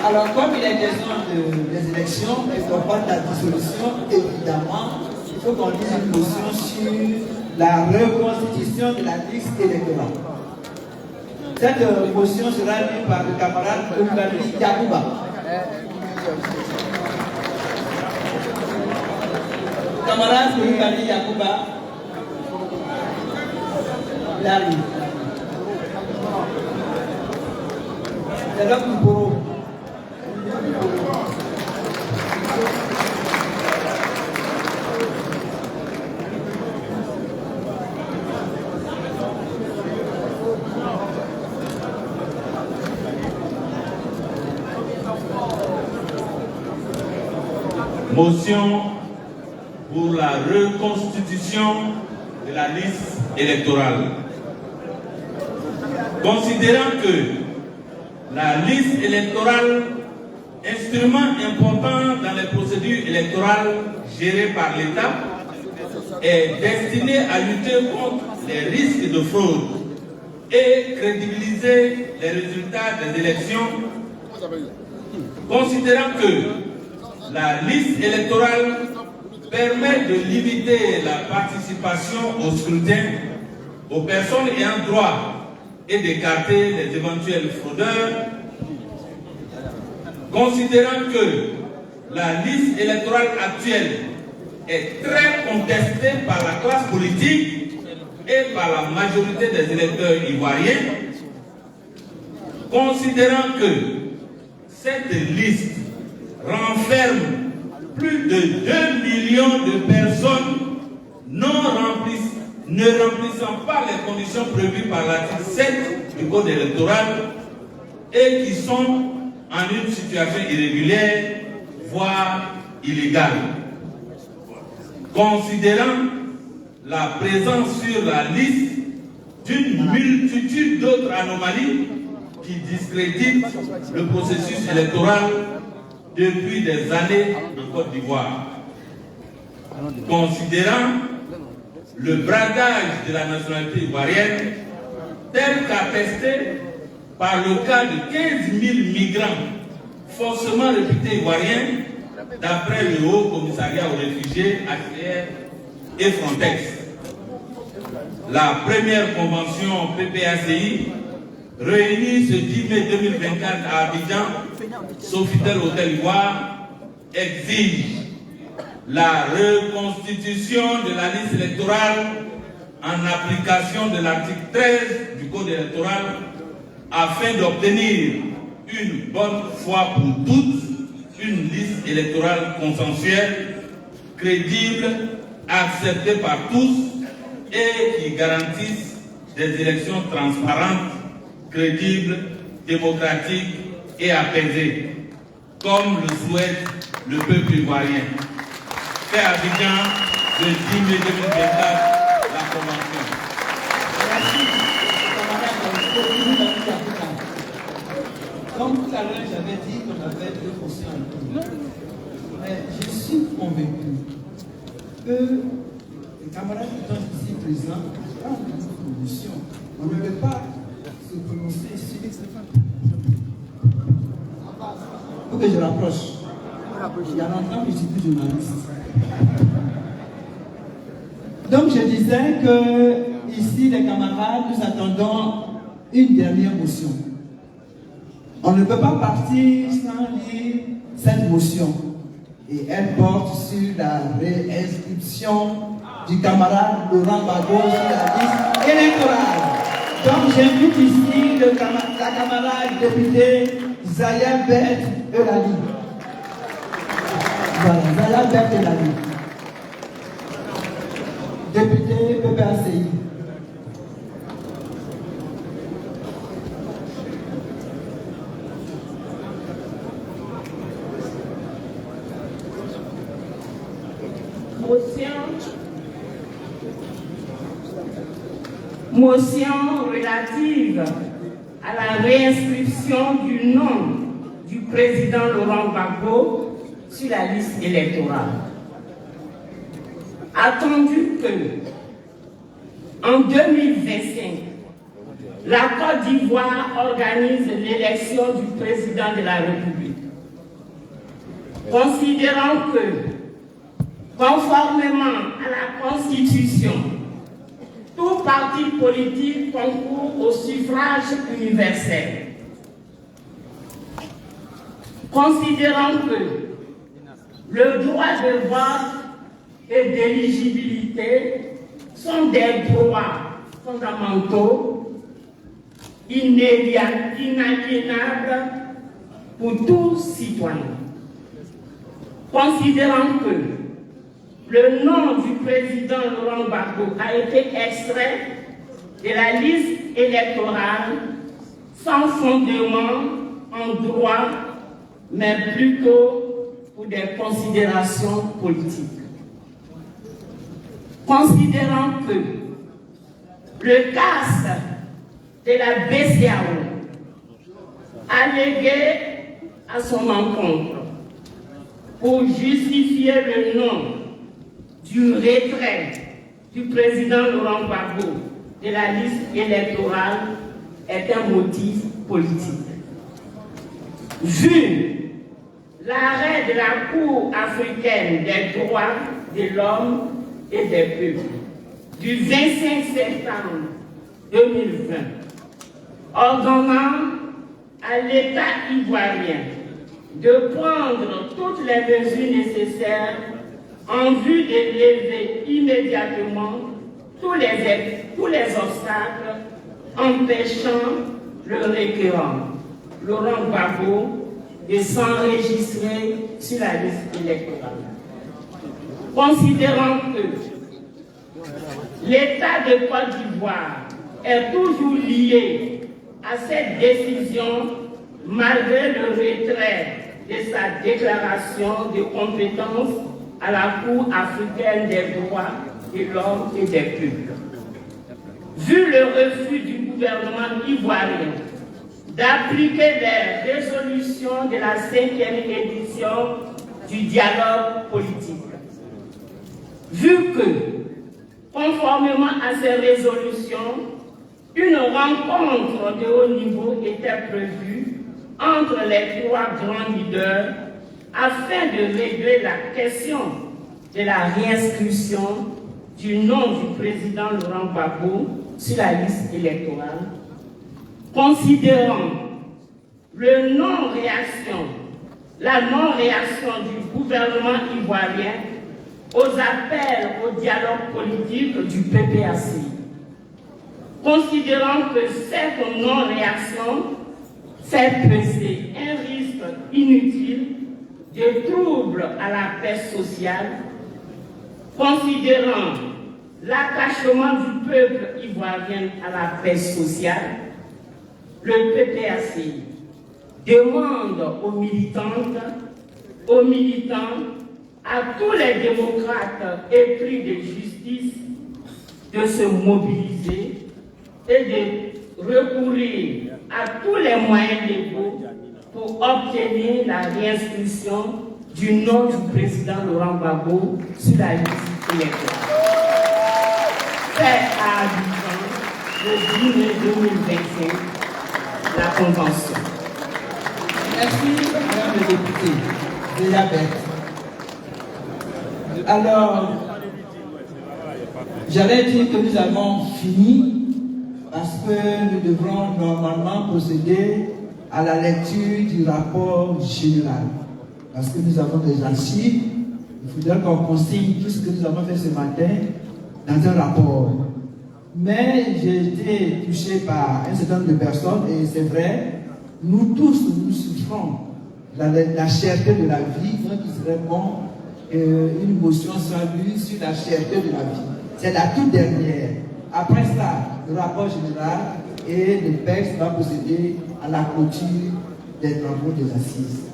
Alors, comme il est question des élections et qu'on parle de la dissolution, évidemment, il faut qu'on dise une motion sur la reconstitution de la liste électorale. Cette motion sera lue par le camarade Oukali Yakouba. Camarade Oukali Yakouba, il arrive. C'est là que pour motion pour la reconstitution de la liste électorale. Considérant que la liste électorale, instrument important dans les procédures électorales gérées par l'État, est destinée à lutter contre les risques de fraude et crédibiliser les résultats des élections, considérant que la liste électorale permet de limiter la participation au scrutin aux personnes ayant droit et d'écarter les éventuels fraudeurs, considérant que la liste électorale actuelle est très contestée par la classe politique et par la majorité des électeurs ivoiriens, considérant que cette liste renferme plus de 2 millions de personnes ne remplissant pas les conditions prévues par l'article 7 du Code électoral et qui sont en une situation irrégulière, voire illégale. Considérant la présence sur la liste d'une multitude d'autres anomalies qui discréditent le processus électoral depuis des années en Côte d'Ivoire. Considérant le bradage de la nationalité ivoirienne tel qu'attesté par le cas de 15 000 migrants faussement réputés ivoiriens d'après le Haut Commissariat aux réfugiés, HCR et Frontex. La première convention PPACI, réunie ce 10 mai 2024 à Abidjan, Sofitel Hôtel Ivoire, exige la reconstitution de la liste électorale en application de l'article 13 du Code électoral, afin d'obtenir une bonne fois pour toutes une liste électorale consensuelle, crédible, acceptée par tous et qui garantisse des élections transparentes, crédibles, démocratiques et apaisées, comme le souhaite le peuple ivoirien. Fait à Abidjan le 10 mai 2024, la Convention. Merci, comme tout à l'heure, j'avais dit qu'on avait deux fonctions en tout. Mais je suis convaincu que les camarades qui sont ici présents ont une position. On ne peut pas se prononcer sur il faut que je rapproche. Il y a longtemps que je suis plus journaliste. Donc je disais que ici, les camarades, nous attendons une dernière motion. On ne peut pas partir sans lire cette motion. Et elle porte sur la réinscription du camarade Laurent Gbagbo sur la liste électorale. Donc j'invite ici la camarade députée Zaya Bert Elali. Voilà, Zaya Bert Elali. Député PPACI. Motion relative à la réinscription du nom du président Laurent Gbagbo sur la liste électorale. Attendu que, en 2025, la Côte d'Ivoire organise l'élection du président de la République. Considérant que, conformément à la Constitution, tout parti politique concourt au suffrage universel. Considérant que le droit de vote et d'éligibilité sont des droits fondamentaux, inaliénables pour tout citoyen. Considérant que le nom du président Laurent Gbagbo a été extrait de la liste électorale sans fondement en droit, mais plutôt pour des considérations politiques. Considérant que le CAS de la BCEAO allégué à son encontre pour justifier le nom du retrait du président Laurent Gbagbo de la liste électorale est un motif politique. Vu l'arrêt de la Cour africaine des droits de l'homme et des peuples du 25 septembre 2020, ordonnant à l'État ivoirien de prendre toutes les mesures nécessaires en vue de lever immédiatement tous les obstacles empêchant le requérant Laurent Gbagbo de s'enregistrer sur la liste électorale. Considérant que l'État de Côte d'Ivoire est toujours lié à cette décision malgré le retrait de sa déclaration de compétence à la Cour africaine des droits de l'homme et des peuples. Vu le refus du gouvernement ivoirien d'appliquer les résolutions de la 5e édition du dialogue politique, vu que, conformément à ces résolutions, une rencontre de haut niveau était prévue entre les trois grands leaders afin de régler la question de la réinscription du nom du président Laurent Gbagbo sur la liste électorale, considérant la non-réaction du gouvernement ivoirien aux appels au dialogue politique du PPACI, considérant que cette non-réaction fait peser un risque inutile de troubles à la paix sociale, considérant l'attachement du peuple ivoirien à la paix sociale, le PPACI demande aux militantes, aux militants, à tous les démocrates épris de justice de se mobiliser et de recourir à tous les moyens légaux pour obtenir la réinscription du nom du président Laurent Gbagbo sur la liste électorale. Fait à Abidjan le 10 mai 2025, la Convention. Merci, Madame le député. Elisabeth. Alors, j'allais dire que nous avons fini parce que nous devrons normalement procéder à la lecture du rapport général. Parce que nous avons des archives, il faudrait qu'on consigne tout ce que nous avons fait ce matin dans un rapport. Mais j'ai été touché par un certain nombre de personnes et c'est vrai, nous tous, nous souffrons la cherté de la vie, donc il serait bon une motion salue sur la cherté de la vie. C'est la toute dernière. Après ça, le rapport général et le texte va procéder à la clôture des travaux des assises.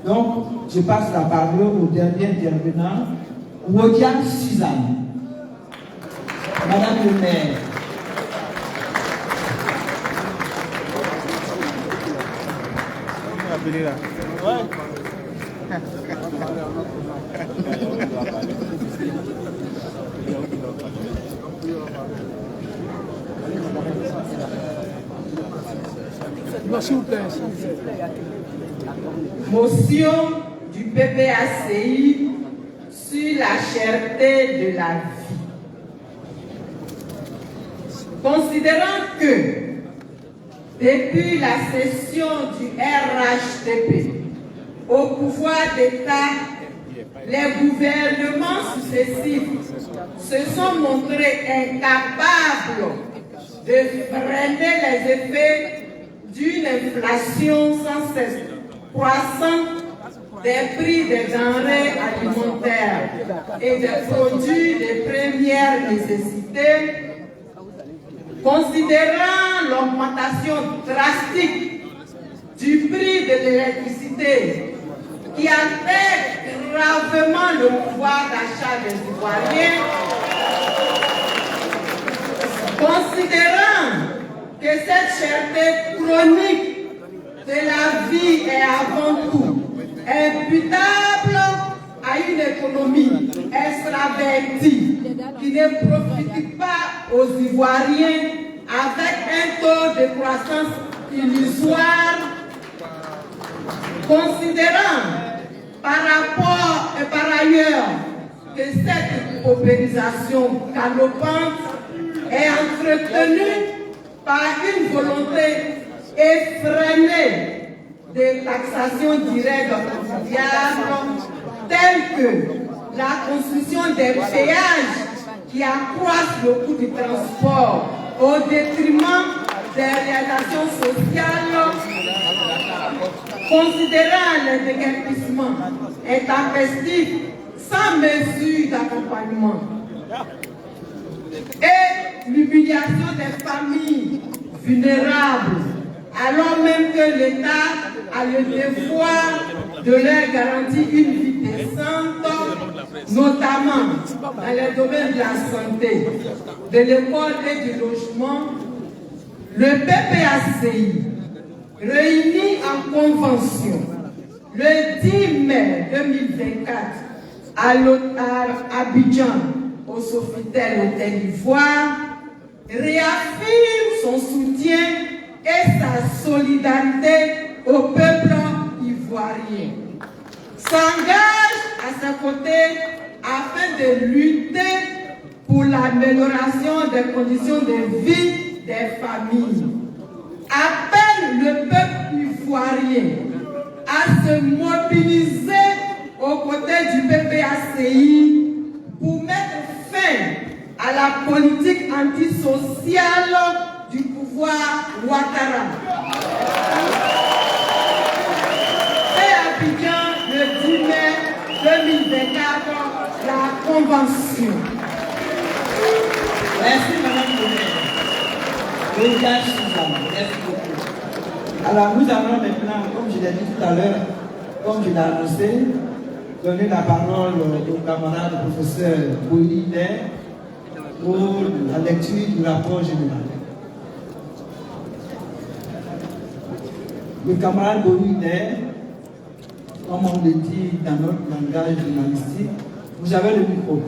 Donc, je passe la parole au dernier intervenant, Wodia Suzanne. Madame le maire. Motion du PPACI sur la cherté de la vie. Considérant que depuis la cession du RHDP au pouvoir d'État, les gouvernements successifs se sont montrés incapables de freiner les effets d'une inflation sans cesse croissante des prix des denrées alimentaires et des produits de première nécessité, considérant l'augmentation drastique du prix de l'électricité qui affecte gravement le pouvoir d'achat des Ivoiriens, considérant que cette cherté chronique de la vie est avant tout imputable à une économie extravertie qui ne profite pas aux Ivoiriens avec un taux de croissance illusoire, considérant par ailleurs que cette paupérisation galopante est entretenue par une volonté effrénée de taxation directe quotidienne, telle que la construction des péages qui accroissent le coût du transport au détriment des réalisations sociales, considérant le déguerpissement intempestif sans mesure d'accompagnement et l'humiliation des familles vulnérables, alors même que l'État a le devoir de leur garantir une vie décente, notamment dans les domaines de la santé, de l'école et du logement. Le PPACI, réuni en convention le 10 mai 2024 à Abidjan, au Sofitel Hôtel Ivoire, réaffirme son soutien et sa solidarité au peuple ivoirien, s'engage à ses côtés afin de lutter pour l'amélioration des conditions de vie des familles, appelle le peuple ivoirien à se mobiliser aux côtés du PPACI pour mettre fin à à la politique antisociale du pouvoir Ouattara. Et à Abidjan, le 10 mai 2024, la convention. Merci Madame Goumé. Merci beaucoup. Alors nous allons maintenant, comme je l'ai dit tout à l'heure, comme je l'ai annoncé, donner la parole au camarade professeur Boulidé pour la lecture du rapport général. Le camarade Boulidé, comme on le dit dans notre langage journalistique, vous avez le micro.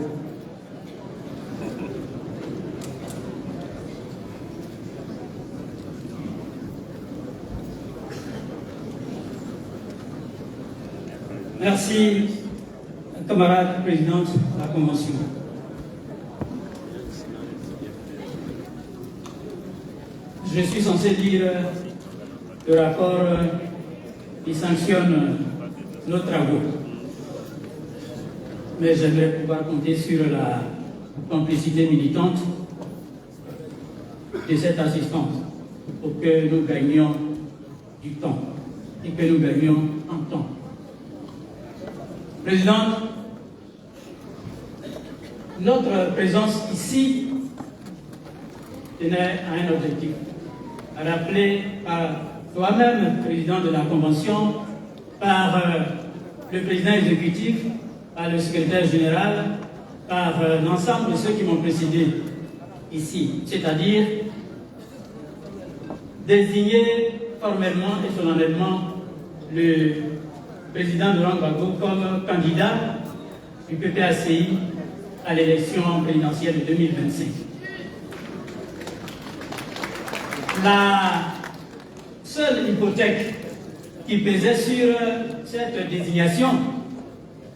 Merci, camarade présidente de la Convention. Je suis censé lire le rapport qui sanctionne nos travaux. Mais j'aimerais pouvoir compter sur la complicité militante de cette assistance pour que nous gagnions du temps et que nous gagnions en temps. Présidente, notre présence ici tenait à un objectif, rappelé par toi-même, président de la Convention, par le président exécutif, par le secrétaire général, par l'ensemble de ceux qui m'ont précédé ici, c'est-à-dire désigner formellement et solennellement le président Laurent Gbagbo comme candidat du PPACI à l'élection présidentielle de 2025. La seule hypothèque qui pesait sur cette désignation,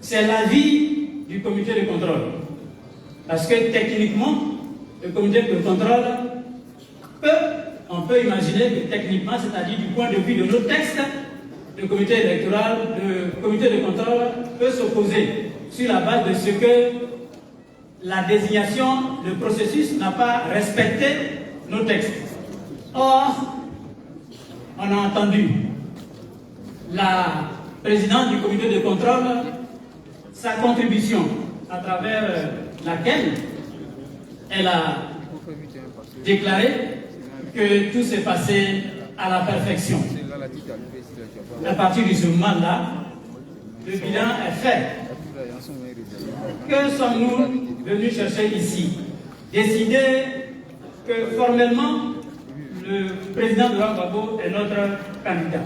c'est l'avis du comité de contrôle. Parce que techniquement, le comité de contrôle on peut imaginer que techniquement, c'est-à-dire du point de vue de nos textes, le comité électoral, le comité de contrôle peut s'opposer sur la base de ce que la désignation, le processus n'a pas respecté nos textes. Or, on a entendu la présidente du comité de contrôle, sa contribution à travers laquelle elle a déclaré que tout s'est passé à la perfection. À partir de ce moment-là, le bilan est fait. Que sommes-nous venus chercher ici? Décider que formellement, le président Laurent Gbagbo est notre candidat.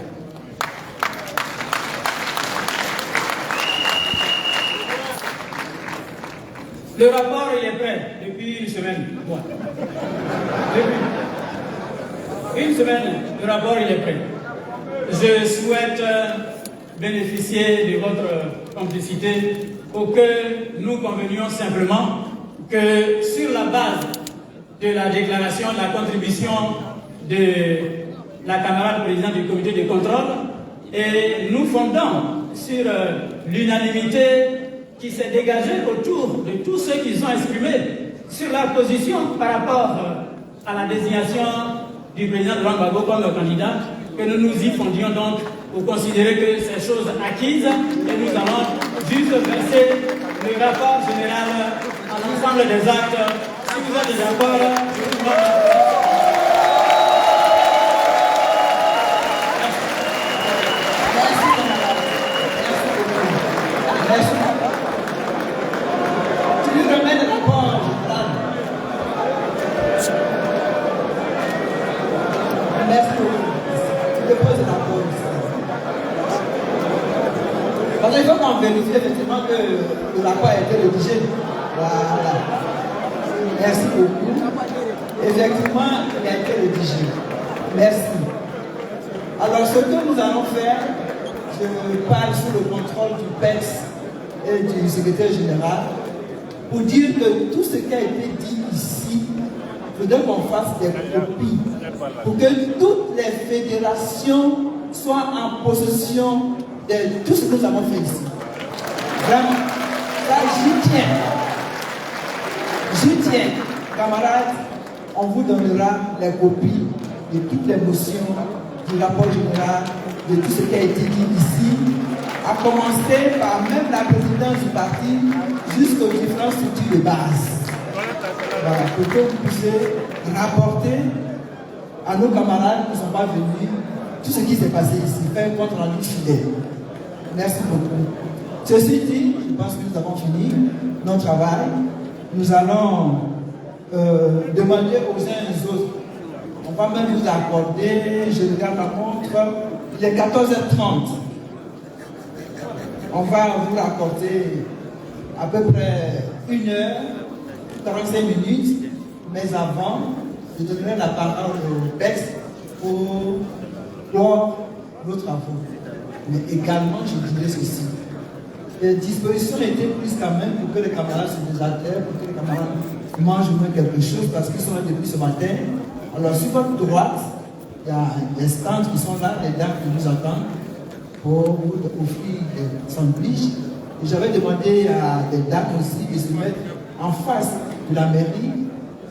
Le rapport il est prêt depuis une semaine. Depuis une semaine, le rapport il est prêt. Je souhaite bénéficier de votre complicité pour que nous convenions simplement que sur la base de la déclaration, de la contribution de la camarade présidente du comité de contrôle, et nous fondons sur l'unanimité qui s'est dégagée autour de tous ceux qui sont exprimés sur leur position par rapport à la désignation du président Laurent Gbagbo comme candidat, que nous nous y fondions donc pour considérer que ces choses acquises et nous allons juste verser le rapport général à l'ensemble des actes. Si vous êtes d'accord, je vous demande. Parce qu'il faut qu'on vérifie effectivement que le rapport a été rédigé. Voilà. Merci beaucoup. Effectivement, il a été rédigé. Merci. Alors, ce que nous allons faire, je parle sous le contrôle du PEX et du secrétaire général, pour dire que tout ce qui a été dit ici, il faudrait qu'on fasse des copies, pour que toutes les fédérations soient en possession de tout ce que nous avons fait ici. Vraiment, ça j'y tiens. J'y tiens. Camarades, on vous donnera les copies de toutes les motions, du rapport général, de tout ce qui a été dit ici, à commencer par même la présidence du parti jusqu'aux différentes structures de base. Voilà, pour que vous puissiez rapporter à nos camarades qui ne sont pas venus tout ce qui s'est passé ici, faire un compte rendu fidèle. Merci beaucoup. Ceci dit, je pense que nous avons fini notre travail. Nous allons demander aux uns et aux autres. On va même vous accorder, je regarde la montre, il est 14h30. On va vous accorder à peu près 1h45 minutes, mais avant, je donnerai la parole au BEX pour nos travaux. Mais également, je dirais ceci. Les dispositions étaient prises quand même pour que les camarades se désaltèrent, pour que les camarades mangent au moins quelque chose, parce qu'ils sont là depuis ce matin. Alors, sur votre droite, il y a des stands qui sont là, les dames qui nous attendent pour vous offrir des sandwichs. Et j'avais demandé à des dames aussi de se mettre en face de la mairie,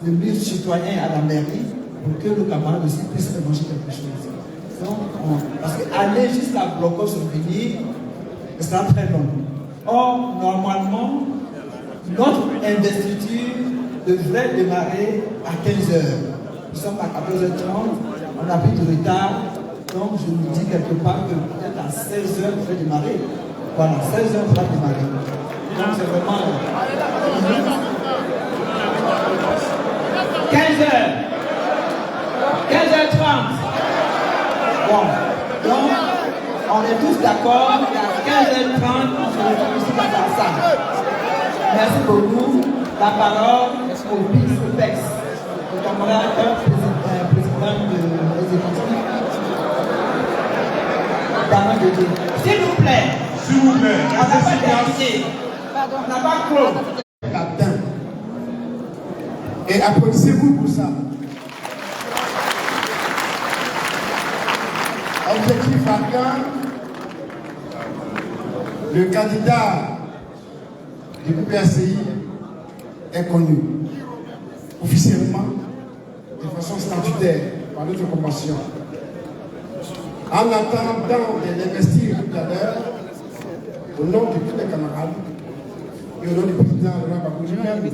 le mur citoyen à la mairie, pour que nos camarades aussi puissent manger quelque chose. Donc, parce qu'aller jusqu'à Bloco-sur-Venir, ce sera très long. Or, normalement, notre investiture devrait démarrer à 15h. Nous sommes à 14h30, on a pris du retard, donc je vous dis quelque part que peut-être à 16h, on va démarrer. Voilà, 16h, on va démarrer. Donc c'est vraiment... 15h, 15h30. Bon, donc on est tous d'accord qu'à 15h30, on se retrouve ici dans la salle. Merci beaucoup. La parole est au vice-PEX, le camarade président de l'exécutif. S'il vous plaît. S'il vous plaît. On n'a pas terminé. On n'a pas clos. Là-dedans. Et applaudissez-vous pour ça. Objectif atteint. Le candidat du PPACI est connu officiellement, de façon statutaire, par notre convention. En attendant de l'investir tout à l'heure, au nom de tous les camarades et au nom du président de la Babou lui-même, je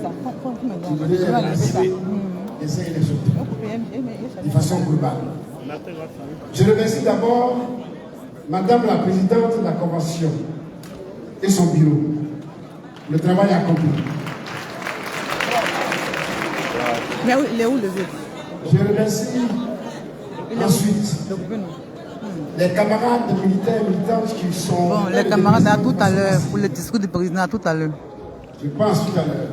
voudrais remercier les uns et les autres, de façon globale. Je remercie d'abord Madame la Présidente de la Convention et son bureau. Le travail accompli. Mais il est où le vœu? Je remercie ensuite les camarades militaires et militantes qui sont... Bon, les camarades à tout à l'heure, pour le discours du président à tout à l'heure. Je pense tout à l'heure.